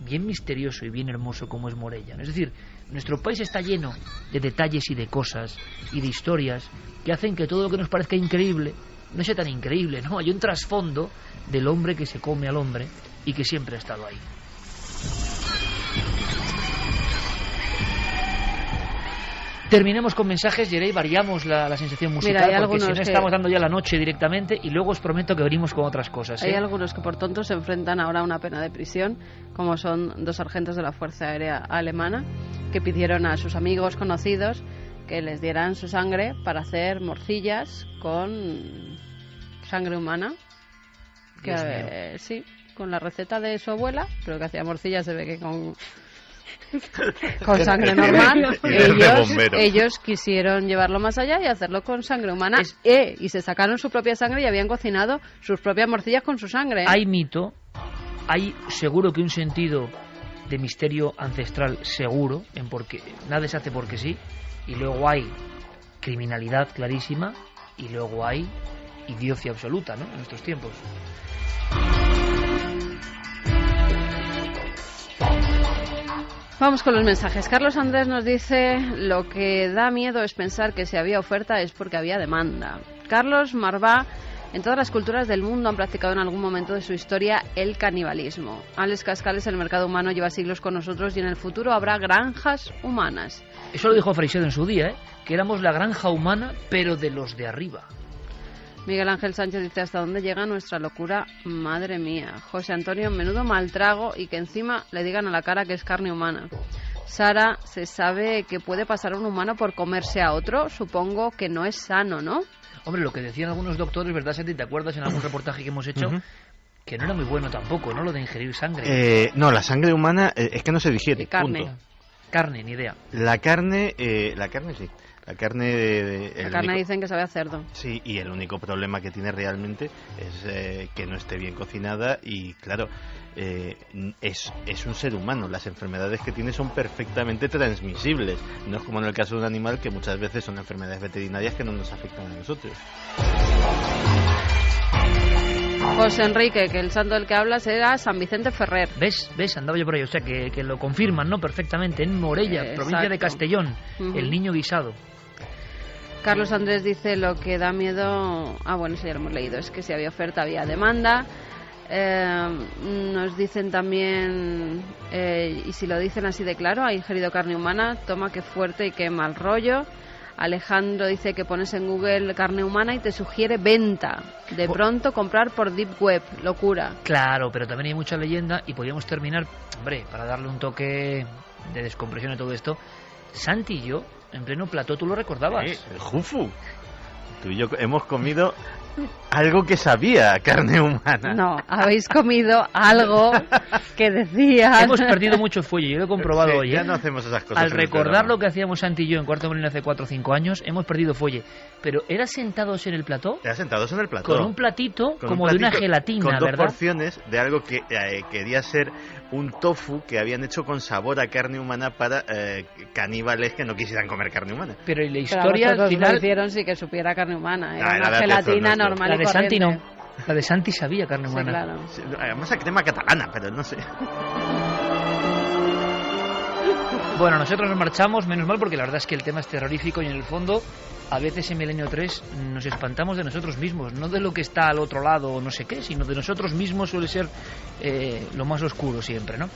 bien misterioso y bien hermoso como es Morella. Es decir, nuestro país está lleno de detalles y de cosas y de historias que hacen que todo lo que nos parezca increíble no sea tan increíble, ¿no? Hay un trasfondo del hombre que se come al hombre y que siempre ha estado ahí. Terminemos con mensajes, Yerey, variamos la sensación musical. Mira, porque si no estamos dando ya la noche directamente y luego os prometo que venimos con otras cosas. Hay algunos que por tontos se enfrentan ahora a una pena de prisión, como son 2 sargentos de la Fuerza Aérea Alemana que pidieron a sus amigos conocidos que les dieran su sangre para hacer morcillas con sangre humana. Que, sí, con la receta de su abuela, pero que hacía morcillas se ve que con sangre normal. Ellos quisieron llevarlo más allá y hacerlo con sangre humana, y se sacaron su propia sangre y habían cocinado sus propias morcillas con su sangre. Hay mito, hay seguro que un sentido de misterio ancestral seguro, en porque nada se hace porque sí, y luego hay criminalidad clarísima y luego hay idiocia absoluta, ¿no? En nuestros tiempos. Vamos con los mensajes. Carlos Andrés nos dice: lo que da miedo es pensar que si había oferta es porque había demanda. Carlos Marvá: en todas las culturas del mundo han practicado en algún momento de su historia el canibalismo. Alex Cascales: el mercado humano lleva siglos con nosotros y en el futuro habrá granjas humanas. Eso lo dijo Freixedo en su día, que éramos la granja humana, pero de los de arriba. Miguel Ángel Sánchez dice: ¿hasta dónde llega nuestra locura? Madre mía. José Antonio: menudo mal trago y que encima le digan a la cara que es carne humana. Sara: ¿se sabe que puede pasar un humano por comerse a otro? Supongo que no es sano, ¿no? Hombre, lo que decían algunos doctores, ¿verdad, Santi? ¿Te acuerdas en algún reportaje que hemos hecho? Que no era muy bueno tampoco, ¿no? Lo de ingerir sangre. No, la sangre humana es que no se digiere. Carne. Punto. Carne, ni idea. La carne sí. La carne dicen que sabe a cerdo. Sí, y el único problema que tiene realmente es que no esté bien cocinada y, claro, es un ser humano. Las enfermedades que tiene son perfectamente transmisibles. No es como en el caso de un animal, que muchas veces son enfermedades veterinarias que no nos afectan a nosotros. José Enrique: que el santo del que hablas era San Vicente Ferrer. ¿Ves? Andaba yo por ahí. O sea, que lo confirman, ¿no? Perfectamente. En Morella, provincia de Castellón. El niño guisado. Carlos Andrés dice: lo que da miedo... bueno, eso ya lo hemos leído. Es que si había oferta, había demanda. Nos dicen también... y si lo dicen así de claro: ha ingerido carne humana, toma qué fuerte y qué mal rollo. Alejandro dice que pones en Google carne humana y te sugiere venta. De pronto comprar por Deep Web. Locura. Claro, pero también hay mucha leyenda y podríamos terminar, hombre, para darle un toque de descompresión a todo esto. Santi y yo, en pleno plató, ¿tú lo recordabas? Jufu, tú y yo hemos comido algo que sabía carne humana. No, habéis comido algo que decía. Hemos perdido mucho fuelle, yo lo he comprobado hoy. Ya no hacemos esas cosas. Al recordar lo que hacíamos Santi y yo en Cuarto Milenio hace 4 o 5 años, hemos perdido fuelle. Pero era sentados en el plató. Era sentados en el plató. Con un platito como de una gelatina, con 2 ¿verdad? porciones de algo que quería ser un tofu que habían hecho con sabor a carne humana para caníbales que no quisieran comer carne humana. Pero y la historia al final lo hicieron sí que supiera carne humana. Era era una gelatina normal la y de corriente. Santi no. La de Santi sabía carne humana. Claro. Sí, además a crema catalana, pero no sé. Bueno, nosotros nos marchamos, menos mal, porque la verdad es que el tema es terrorífico y en el fondo a veces en Milenio 3 nos espantamos de nosotros mismos, no de lo que está al otro lado o no sé qué, sino de nosotros mismos suele ser lo más oscuro siempre, ¿no?